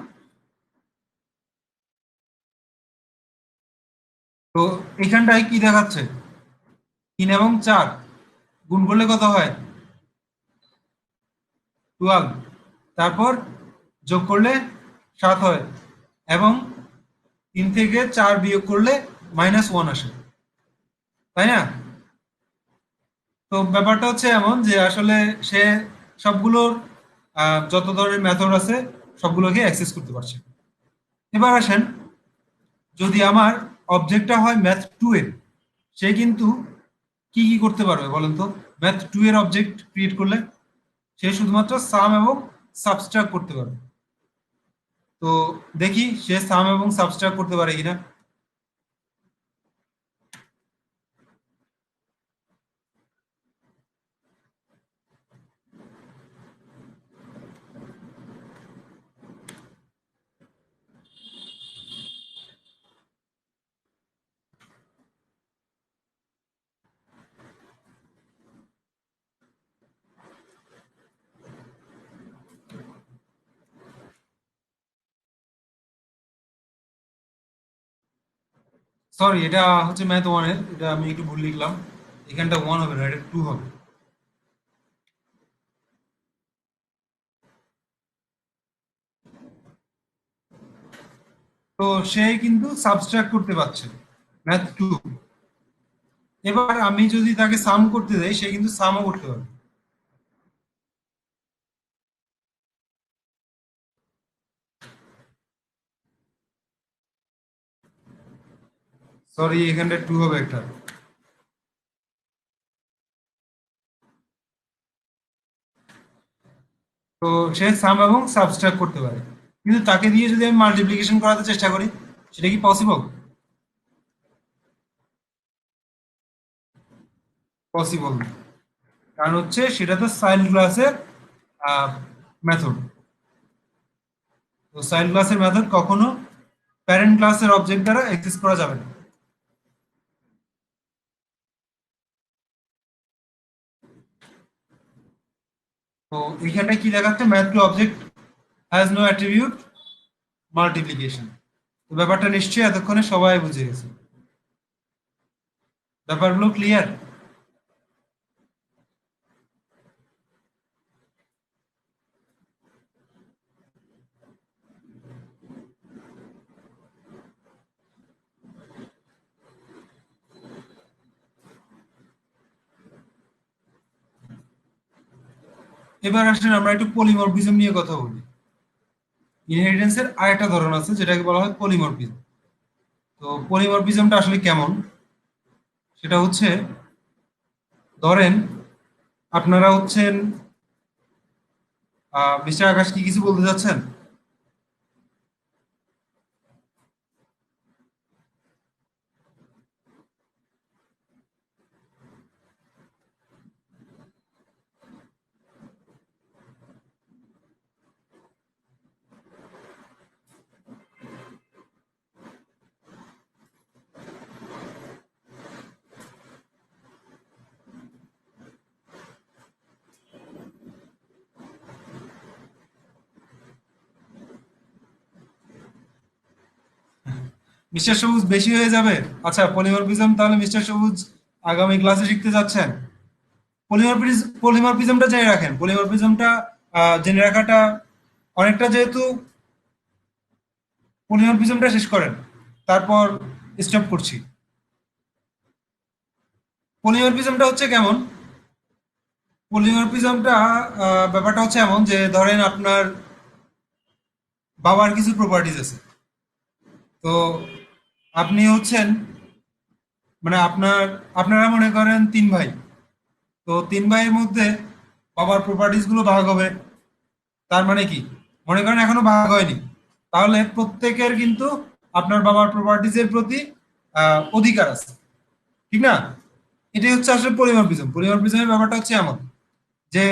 তো এখানটায় কি দেখাচ্ছে? 3 এবং 4 গুণ করলে কত হয়? 12। তারপর যোগ করলে 7 হয়। এবং তিন থেকে চার বিয়োগ করলে -1 আসে, তাই না? তো ব্যাপারটা হচ্ছে এমন যে আসলে সে সবগুলোর যত ধরনের মেথড আছে সবগুলোকে অ্যাক্সেস করতে পারছে। এবার আসেন, যদি আমার অবজেক্টটা হয় ম্যাথ 2 এর, সে কিন্তু কি কি করতে পারবে বলেন তো? ম্যাথ 2 এর অবজেক্ট ক্রিয়েট করলে সে শুধুমাত্র সাম এবং সাবট্রাক্ট করতে পারবে। তো দেখি সে সাম এবং সাবট্রাক্ট করতে পারে কিনা। সরি, এটা হচ্ছে ম্যাথ 1 এর, এটা আমি একটু ভুল লিখলাম। এখানটা 1 হবে না, এটা 2 হবে। তো সে কিন্তু সাবট্রাক্ট করতে পারছে ম্যাথ 2। এবার আমি যদি তাকে সাম করতে যাই, সে কিন্তু সামও করতে পারবে। সরি, এখানটা 2 হবে একটা। তো সে সাম এবং সাবট্রাক্ট করতে পারে, কিন্তু তাকে দিয়ে যদি আমি মাল্টিপ্লিকেশন করাতে চেষ্টা করি, সেটা কি পসিবল? পসিবল না। কারণ হচ্ছে সেটা তো চাইল্ড ক্লাসের মেথড। তো চাইল্ড ক্লাসের মেথড কখনো প্যারেন্ট ক্লাসের অবজেক্ট দ্বারা অ্যাক্সেস করা যাবে না। তো এইখানটা কি দেখাচ্ছে? Math 2 object has no attribute multiplication. তো ব্যাপারটা নিশ্চয়ই এতক্ষণে সবাই বুঝে গেছে। ব্যাপারগুলো ক্লিয়ার? এবার আসলে আমরা একটু পলিমরফিজম নিয়ে কথা বলি। ইনহেরিটেন্সের আরেকটা ধরন আছে যেটাকে বলা হয় পলিমরফিজম। তো পলিমরফিজমটা আসলে কেমন? সেটা হচ্ছে, ধরেন আপনারা হচ্ছেন মিস্টার আকাশ, কি কিছু বলতে চাচ্ছেন? মিস্টার সবুজ বেশি হয়ে যাবে। আচ্ছা, পলিমরফিজম তাহলে মিস্টার সবুজ আগামী ক্লাসে শিখতে যাচ্ছেন। পলিমরফিজমটা জেনে রাখেন। পলিমরফিজমটা জেনে রাখাটা অনেকটা, যেহেতু পলিমরফিজমটা শেষ করেন, তারপর স্টপ করছি। পলিমরফিজমটা হচ্ছে কেমন? পলিমরফিজমটা ব্যাপারটা হচ্ছে এমন যে ধরেন আপনার বাবার কিছু প্রপার্টিজ আছে। তো আপনি হচ্ছেন, মানে আপনারা মনে করেন 3 ভাই। তো 3 ভাইয়ের মধ্যে বাবার প্রপার্টিজ গুলো ভাগ হবে। তার মানে কি, মনে করেন এখনো ভাগ হয়নি, তাহলে প্রত্যেকের কিন্তু আপনার বাবার প্রপার্টিজ এর প্রতি অধিকার আছে, ঠিক না? এটাই হচ্ছে আসলে পলিমরফিজম। পলিমরফিজমের ব্যাপারটা হচ্ছে এমন যে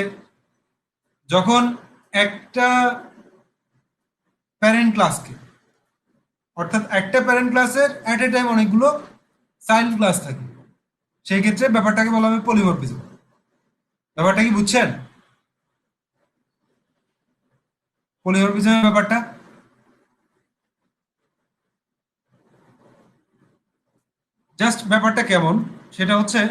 যখন একটা প্যারেন্ট ক্লাসকে, অর্থাৎ একটা প্যারেন্ট ক্লাসের অ্যাট এ টাইম অনেকগুলো চাইল্ড ক্লাস থাকে, সেই ক্ষেত্রে ব্যাপারটাকে বলা হবে পলিমরফিজম। ব্যাপারটা কি বুঝছেন? পলিমরফিজমের ব্যাপারটা জাস্ট ব্যাপারটা কেমন সেটা হচ্ছে,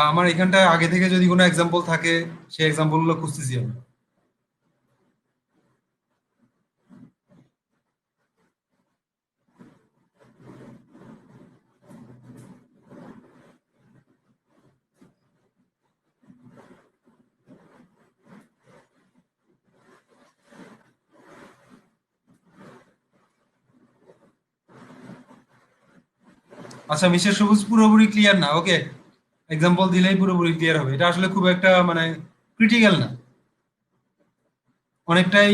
আমার এখানটায় আগে থেকে যদি কোনো এক্সাম্পল থাকে, সেই এক্সাম্পল গুলো খুঁজতেছি আমি। আচ্ছা, মিস্টার সবুজ পুরোপুরি ক্লিয়ার না, ওকে। এক্সাম্পল দিলেই পুরোপুরি ক্লিয়ার হবে, এটা আসলে খুব একটা মানে ক্রিটিক্যাল না, অনেকটাই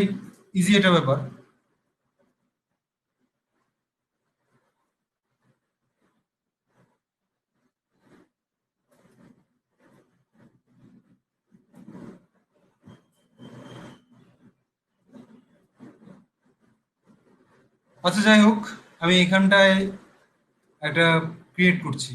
ইজি একটা ব্যাপার। আচ্ছা, যাই হোক, আমি এখানটায় একটা ক্রিয়েট করছি।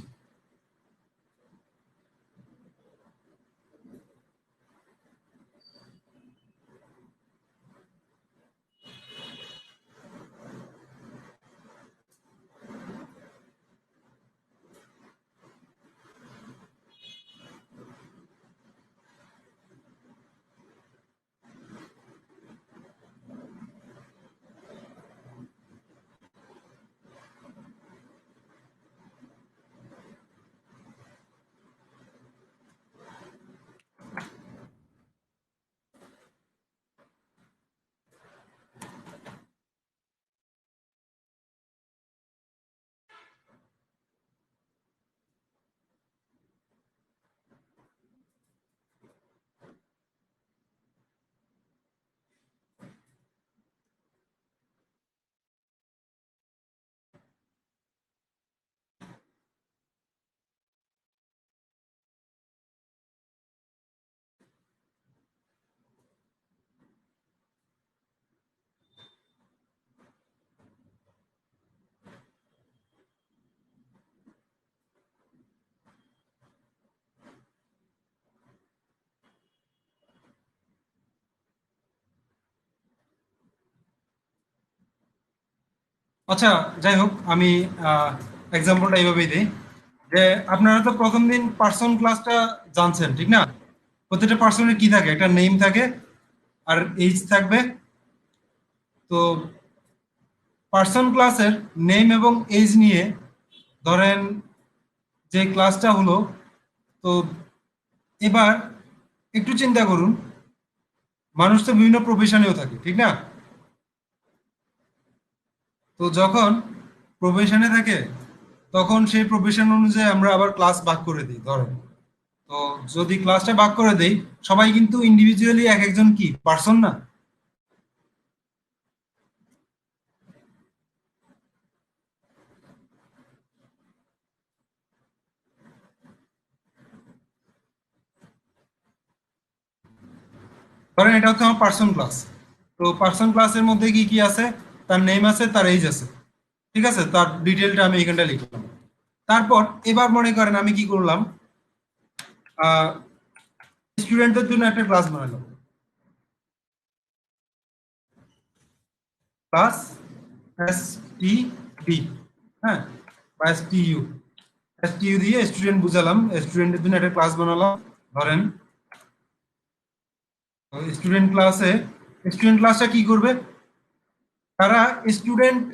আচ্ছা, যাই হোক, আমি এক্সাম্পলটা এইভাবেই দিই যে আপনারা তো প্রথম দিন পার্সন ক্লাসটা জানছেন, ঠিক না? প্রত্যেকটা পার্সনের কি থাকে, একটা নেম থাকে আর এইজ থাকবে। তো পার্সন ক্লাসের নেম এবং এজ নিয়ে ধরেন যে ক্লাসটা হলো, তো এবার একটু চিন্তা করুন, মানুষ তো বিভিন্ন প্রফেশনেও থাকে, ঠিক না? তো যখন প্রফেশনে থাকে তখন সেই প্রফেশন অনুযায়ী আমরা আবার ক্লাস ভাগ করে দিই ধরেন। তো যদি ক্লাসটা ভাগ করে দেই, সবাই কিন্তু ইন্ডিভিজুয়ালি এক একজন কি পার্সন না? ধরেন এটা হচ্ছে আমার পার্সন ক্লাস। তো পার্সন ক্লাসের মধ্যে কি কি আছে? তার নেম আছে, তার এজ আছে, ঠিক আছে, তার ডিটেলটা আমি এখানটা লিখলাম। তারপর এবার মনে করেন আমি কি করলাম, স্টুডেন্টদের জন্য একটা ক্লাস বানালাম, ক্লাস এস টি ডি, হ্যাঁ, বা S T U, S T U দিয়ে স্টুডেন্ট বুঝালাম, স্টুডেন্টের জন্য একটা ক্লাস বানালাম ধরেন। স্টুডেন্ট ক্লাসে স্টুডেন্ট ক্লাসটা কি করবে? তারা স্টুডেন্ট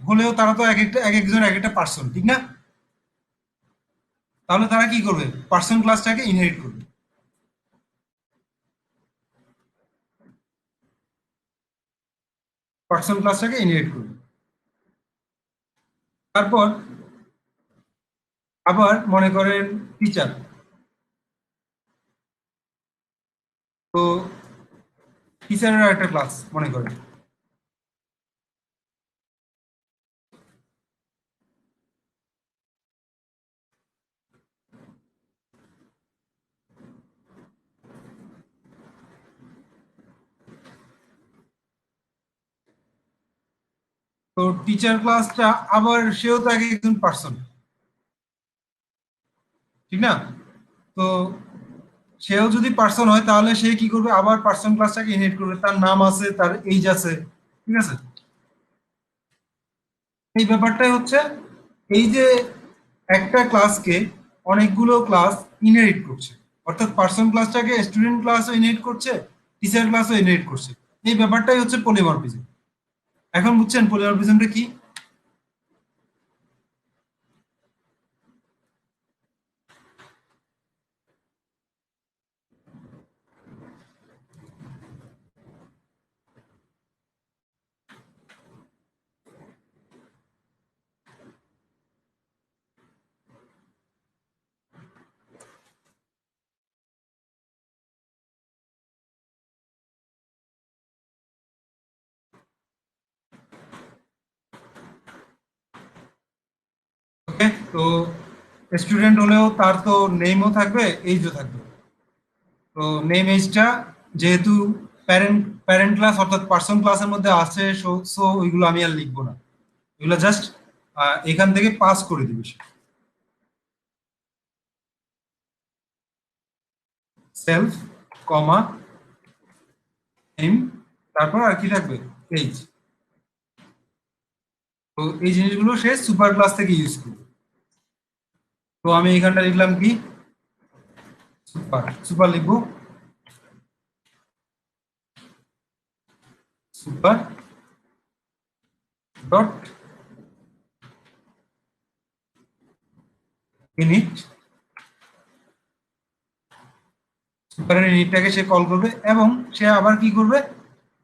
হলেও তারা তো এক একজন এক একটা পার্সন, ঠিক না? তাহলে তারা কি করবে? পার্সন ক্লাসটাকে ইনহেরিট করবে, পার্সন ক্লাসটাকে ইনহেরিট করবে। তারপর আবার মনে করেন টিচার, তো টিচারের একটা ক্লাস মনে করেন। তো টিচার ক্লাসটা আবার সেও তো এক একজন পার্সন, ঠিক না? তো সেও যদি পার্সন হয় তাহলে সে কি করবে? আবার পার্সন ক্লাসটাকে ইনহেরিট করবে, তার নাম আছে, তার এইজ আছে, ঠিক আছে? এই ব্যাপারটাই হচ্ছে এই যে একটা ক্লাসকে অনেকগুলো ক্লাস ইনহেরিট করছে, অর্থাৎ পার্সন ক্লাসটাকে স্টুডেন্ট ক্লাসও ইনহেরিট করছে, টিচার ক্লাসও ইনহেরিট করছে। এই ব্যাপারটাই হচ্ছে পলিমরফিজম। এখন বুঝছেন পলিমরফিজমটা কি? তো স্টুডেন্ট হলেও তার তো নেমও থাকবে, এইজও থাকবে। তো নেম এজটা যেহেতু প্যারেন্ট প্যারেন্ট ক্লাস অর্থাৎ পার্সন ক্লাসের মধ্যে আছে, সো ওইগুলো আমি আর লিখবো না, এগুলো জাস্ট এখান থেকে পাস করে দিবে সে। সেলফ, কমা, নেম, তারপর আর কি থাকবে, এইজ। তো এই জিনিসগুলো সে সুপার ক্লাস থেকে ইউজ করবে। তো আমি এখানটা লিখলাম কি, সুপার, সুপার লিখবো, সুপার ডট ইনিট, সুপারের ইনিটটাকে সে কল করবে এবং সে আবার কি করবে,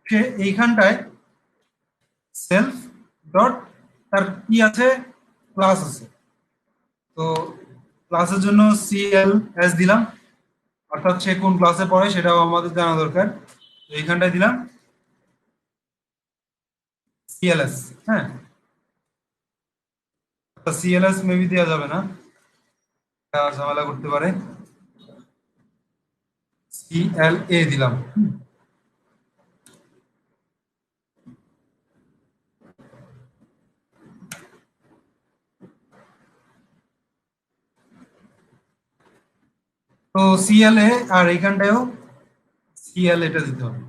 সে এইখানটায় সেলফ ডট, তার কি আছে, ক্লাস আছে। তো ক্লাসের জন্য সিএল এস দিলাম, অর্থাৎ সে কোন ক্লাসে পড়ে সেটাও আমাদের জানা দরকার। তো এইখানটায় দিলাম সিএলএস। হ্যাঁ, সিএলএস মেবি দেওয়া যাবে না, ঝামেলা করতে পারে, সিএলএ দিলাম। তো সিএলএ, আর এইখানটায়ও সিএল এটা দিতে হবে।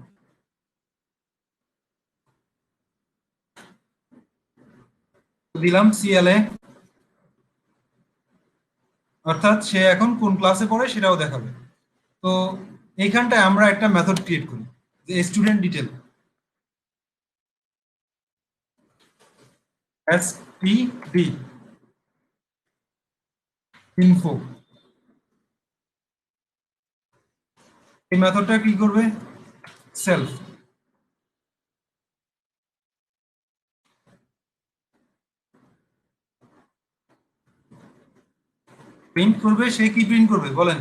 দিলাম সিএলএ, অর্থাৎ সে এখন কোন ক্লাসে পড়ে সেটাও দেখাবে। তো এইখানটায় আমরা একটা মেথড ক্রিয়েট করি, যে স্টুডেন্ট ডিটেল, এসটিডি ইনফো। এই মেথডটা কি করবে, সেলফ প্রিন্ট করবে। সে কি প্রিন্ট করবে বলেন?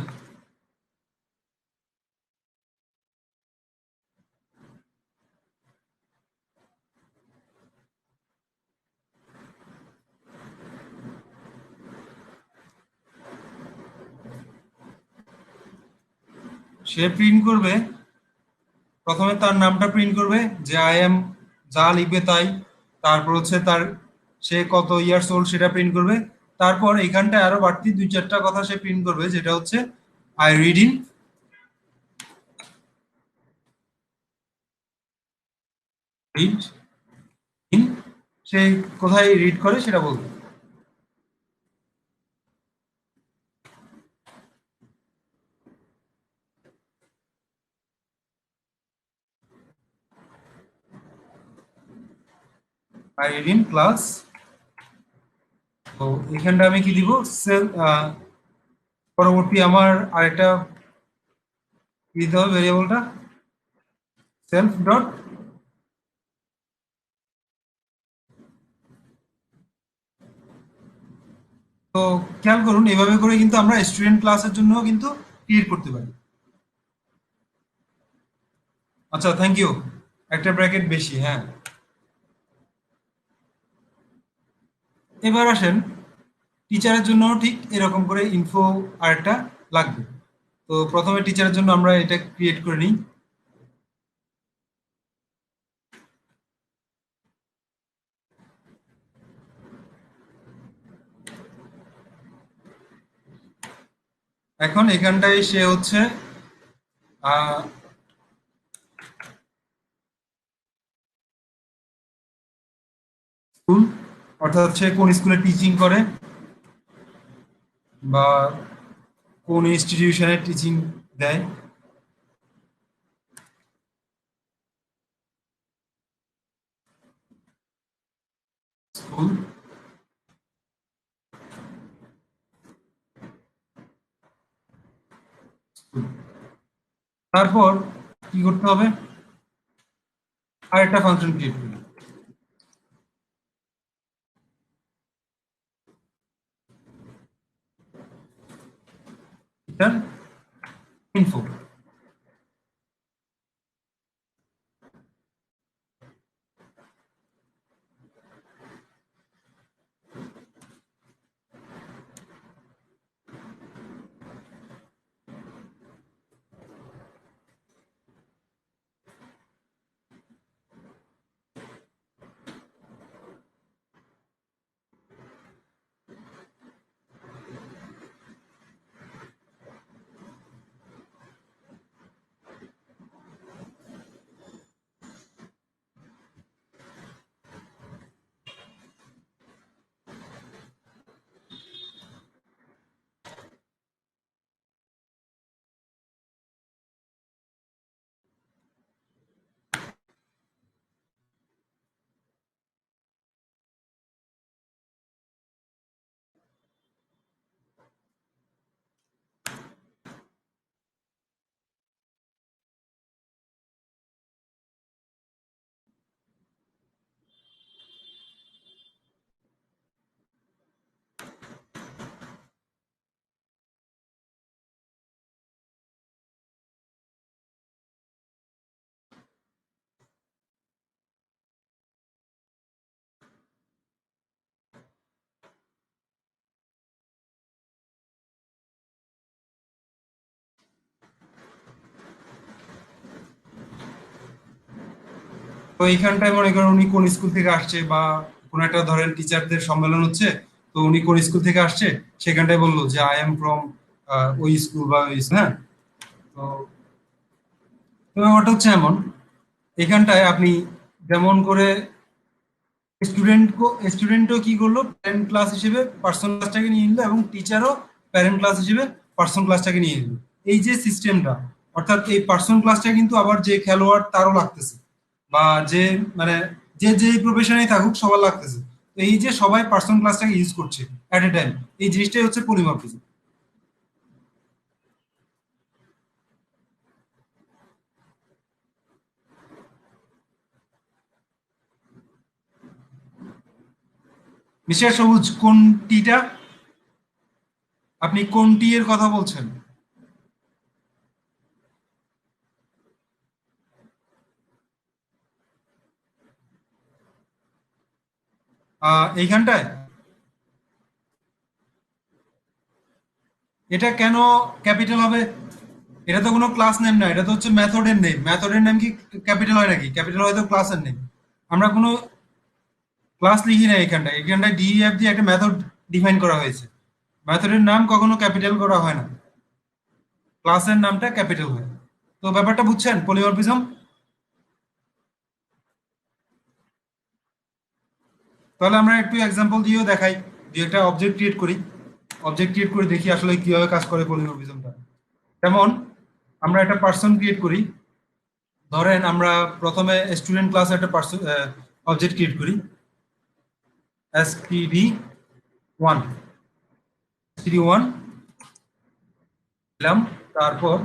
সে প্রিন্ট করবে, প্রথমে তার নামটা প্রিন্ট করবে, যে আই এম, যা লিখবে তাই। তারপর হচ্ছে তার, সে কত ইয়ার্স ওল্ড সেটা প্রিন্ট করবে। তারপর এখানটায় আরো বাড়তি দুই চারটা কথা সে প্রিন্ট করবে, যেটা হচ্ছে I read in, read in, সে কোথায় রিড করে সেটা বলবে। I read in class. তো এখানটা আমি কি দিব, সেল, পরবর্তী আমার আরেকটা কি দিতে হবে ভেরিয়েবলটা, সেলফ ডট। তো খেয়াল করুন, এভাবে করে কিন্তু আমরা স্টুডেন্ট ক্লাসের জন্য কিন্তু ক্রিয়েট করতে পারি। আচ্ছা, থ্যাংক ইউ। একটা ব্র্যাকেট বেশি, হ্যাঁ। এবার আসেন, টিচারের জন্য ঠিক এরকম করে ইনফো আরেকটা লাগবে। তো প্রথমে টিচারের জন্য আমরা এটা ক্রিয়েট করে নিই। এখন এখানটায় সে হচ্ছে স্কুল, অর্থাৎ সে কোন স্কুলে টিচিং করে বা কোন ইনস্টিটিউশনে টিচিং দেয়। School, school. তারপর কি করতে হবে, আরেকটা ফাংশন ক্রিয়েট করি, টিচার ইনফো। তো এইখানটায় মনে করেন উনি কোন স্কুল থেকে আসছে, বা কোন একটা ধরেন টিচারদের সম্মেলন হচ্ছে, তো উনি কোন স্কুল থেকে আসছে সেখানটায় বললো যে আই এম ফ্রম ওই স্কুল বা ওই হ্যাঁ। তো তো ব্যাপারটা হচ্ছে এমন, এখানটায় আপনি যেমন করে স্টুডেন্টও কি করলো, প্যারেন্ট ক্লাস হিসেবে পার্সোনাল ক্লাসটাকে নিয়ে নিল, এবং টিচারও প্যারেন্ট ক্লাস হিসেবে পার্সোনাল ক্লাসটাকে নিয়ে নিল। এই যে সিস্টেমটা, অর্থাৎ এই পার্সোনাল ক্লাসটা কিন্তু আবার যে খেলোয়াড় তারও লাগতেছে, বা যে মানে যে যে প্রফেশনে থাকুক সবার লাগতেছে। তো এই যে সবাই পার্সোনাল ক্লাসটাকে ইউজ করছে এট এ টাইম, এই জিনিসটাই হচ্ছে পলিমরফিজম। মিস্টার সবুজ, কোন টিটা? আপনি কোন টি এর কথা বলছেন? এইখানটায় এটা কেন ক্যাপিটাল হবে? এটা তো কোনো ক্লাস নেম না, এটা তো হচ্ছে মেথডের নেম। মেথডের নেম কি ক্যাপিটাল হয় নাকি? ক্যাপিটাল হয় তো ক্লাসের নেম। আমরা কোনো ক্লাস লিখি না এখানটায়, এখানটায় ডিইএফ দিয়ে একটা মেথড ডিফাইন করা হয়েছে। মেথডের নাম কখনো ক্যাপিটাল করা হয় না, ক্লাসের নামটা ক্যাপিটাল হয়। তো ব্যাপারটা বুঝছেন পলিমরফিজম? তাহলে আমরা একটু এক্সাম্পল দিয়েও দেখাই, দিয়ে একটা অবজেক্ট ক্রিয়েট করি। অবজেক্ট ক্রিয়েট করে দেখি আসলে কিভাবে কাজ করে পলিমরফিজমটা। যেমন আমরা একটা পার্সন ক্রিয়েট করি। ধরেন আমরা প্রথমে স্টুডেন্ট ক্লাসে একটা পার্সন অবজেক্ট ক্রিয়েট করি, std1। std1 দিলাম। তারপর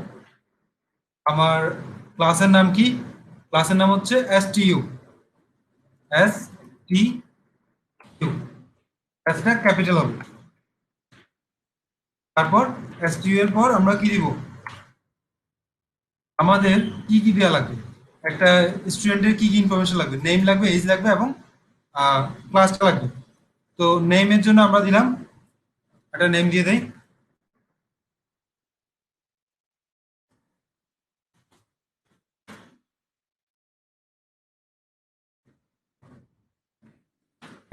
আমার ক্লাসের নাম কি? ক্লাসের নাম হচ্ছে stু। stু, এসটা ক্যাপিটাল হবে। তারপর stু এর পর আমরা কি দিব? আমাদের কি কি দেওয়া লাগবে? একটা স্টুডেন্টের কি কি ইনফরমেশন লাগবে? নেম লাগবে, এজ লাগবে, এবং ক্লাসটা লাগবে। তো নেমের জন্য আমরা দিলাম, একটা নেম দিয়ে দেই।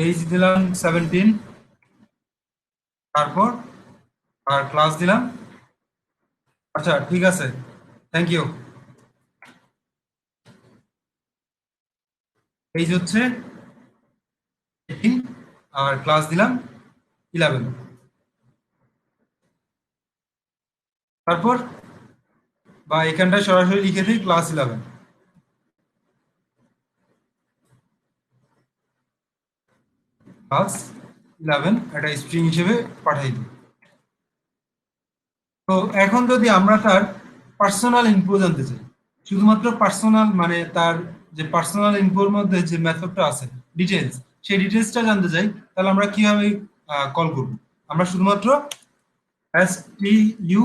এজ দিলাম 17। তারপর আর ক্লাস দিলাম। আচ্ছা ঠিক আছে, থ্যাংক ইউ। এজ হচ্ছে 18, আর ক্লাস দিলাম 11। তারপর বা এখানটায় সরাসরি লিখে দিই ক্লাস 11। ক্লাস 11 একটা স্ট্রিং হিসেবে পাঠিয়ে দিই। তো এখন যদি আমরা তার পার্সোনাল ইনফো জানতে চাই, শুধুমাত্র পার্সোনাল মানে তার যে পার্সোনাল ইনফোর মধ্যে যে মেথডটা আছে, ডিটেলস, সেই ডিটেলসটা জানতে চাই, তাহলে আমরা কিভাবে কল করব? আমরা শুধুমাত্র stু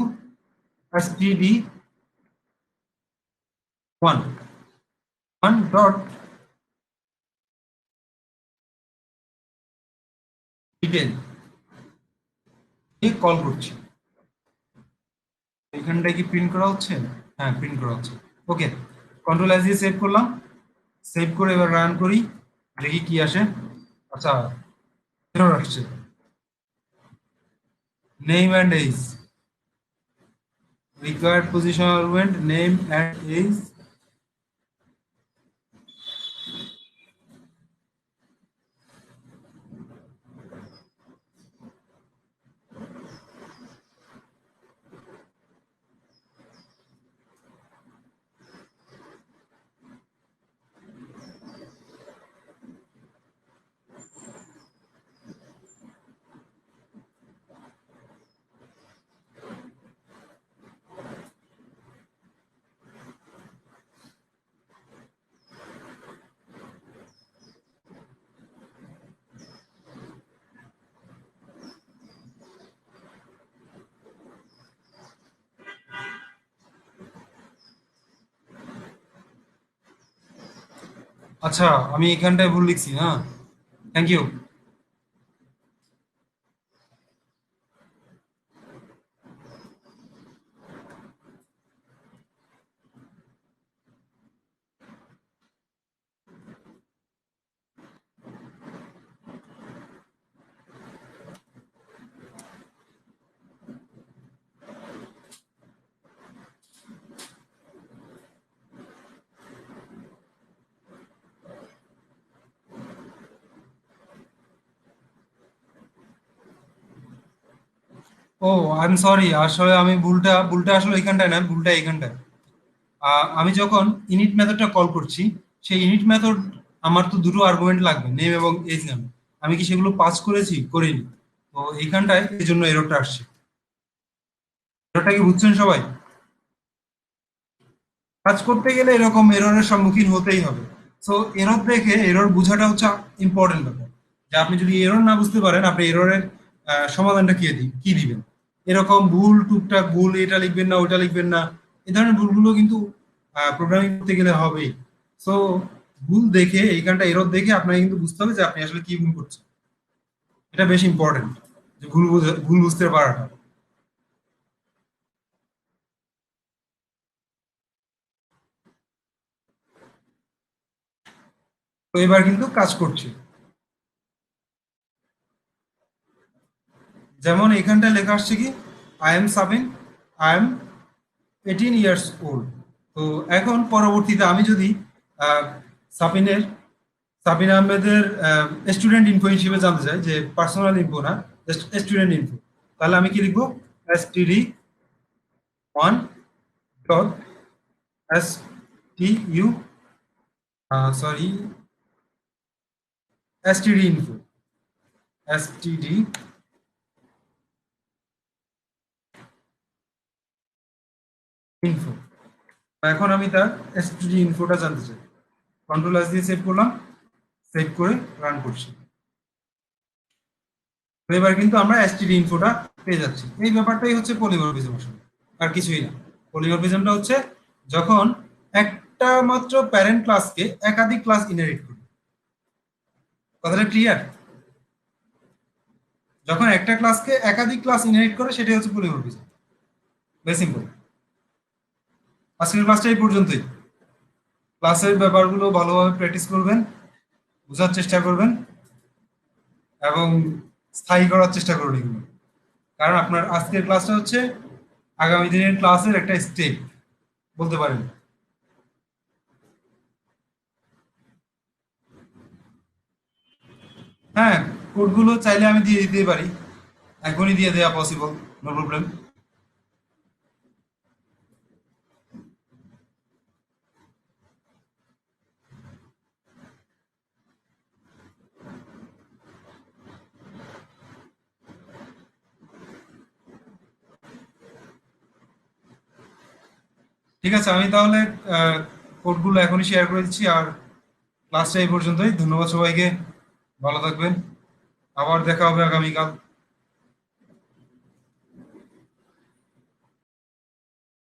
std1 ডট ডিটেল কল করছি। এখানটায় কি প্রিন্ট করা হচ্ছে? হ্যাঁ, প্রিন্ট করা হচ্ছে। ওকে, কন্ট্রোল এস দিয়ে সেভ করলাম। সেভ করে এবার রান করি, দেখি কি আসে। আচ্ছা, এরর আসছে, name and age, required position argument name and age. আচ্ছা, আমি এখানটায় ভুল লিখছি, হ্যাঁ, থ্যাংক ইউ। ও, আই এম সরি, আসলে আমি ভুলটা ভুলটা আসলে এখানটায় না, ভুলটা এখানটায়। আমি যখন ইনিট মেথডটা কল করছি, সেই ইনিট মেথড আমার তো দুটো আর্গুমেন্ট লাগবে, নেম এবং এজ নেম। আমি কি সেগুলো পাস করেছি? করিনি। তো এইখানটায় এই জন্য এররটা আসছে। এররটা কি বুঝছেন সবাই? কাজ করতে গেলে এরকম এররের সম্মুখীন হতেই হবে। সো এরর দেখে এরর বোঝাটা হচ্ছে ইম্পর্টেন্ট ব্যাপার। যে আপনি যদি এরর না বুঝতে পারেন, আপনি এররের সমাধানটা কি দিবেন? এরকম ভুল, টুকটাক ভুল, এটা লিখবেন না ওটা লিখবেন না, এই ধরনের ভুলগুলো কিন্তু প্রোগ্রামিং করতে গেলে হবেই। সো ভুল দেখে, এইখানটা এরর দেখে আপনাকে কিন্তু বুঝতে হবে যে আপনি আসলে কি ভুল করছেন। এটা বেশ ইম্পর্টেন্ট, যে ভুল বুঝতে পারাটা। তো এবার কিন্তু কাজ করছে। যেমন এখানটা লেখা আসছে কি, I am Sabin, I am 18 years old. তো এখন পরবর্তীতে আমি যদি আহ, সাবিনের সাবিন আহমেদের স্টুডেন্ট ইনফো হিসেবে জানতে চাই, যে পার্সোনাল ইনফো না, জাস্ট স্টুডেন্ট ইনফো, তাহলে আমি কি লিখবো? std1 dot stu, sorry, std info, std info। এখন আমি তার std ইনফোটা জানতে চাই। কন্ট্রোল এস দিয়ে সেভ করলাম, সেভ করে রান করছি। তো এবার কিন্তু আমরা এসটিডি ইনফোটা পেয়ে যাচ্ছি। এই ব্যাপারটাই হচ্ছে পলিমরফিজম আসলে, আর কিছুই না। পলিমরফিজমটা হচ্ছে যখন একটা মাত্র প্যারেন্ট ক্লাসকে একাধিক ক্লাস ইনহেরিট করে। কথাটা ক্লিয়ার? যখন একটা ক্লাসকে একাধিক ক্লাস ইনহেরিট করে, সেটাই হচ্ছে পলিমরফিজম। Very simple. আজকের ক্লাসটা এই পর্যন্তই। ক্লাসের ব্যাপারগুলো ভালোভাবে প্র্যাকটিস করবেন, বোঝার চেষ্টা করবেন, এবং স্থায়ী করার চেষ্টা করুন এগুলো। কারণ আপনার আজকের ক্লাসটা হচ্ছে আগামী দিনের ক্লাসের একটা স্টেপ বলতে পারেন। হ্যাঁ, কোডগুলো চাইলে আমি দিয়ে দিতে পারি, এখনই দিয়ে দেওয়া পসিবল, নো প্রবলেম। ঠিক আছে, আমি তাহলে কোডগুলো এখনই শেয়ার করে দিচ্ছি। আর ক্লাসটা এই পর্যন্তই। ধন্যবাদ সবাইকে, ভালো থাকবেন। আবার দেখা হবে আগামীকাল।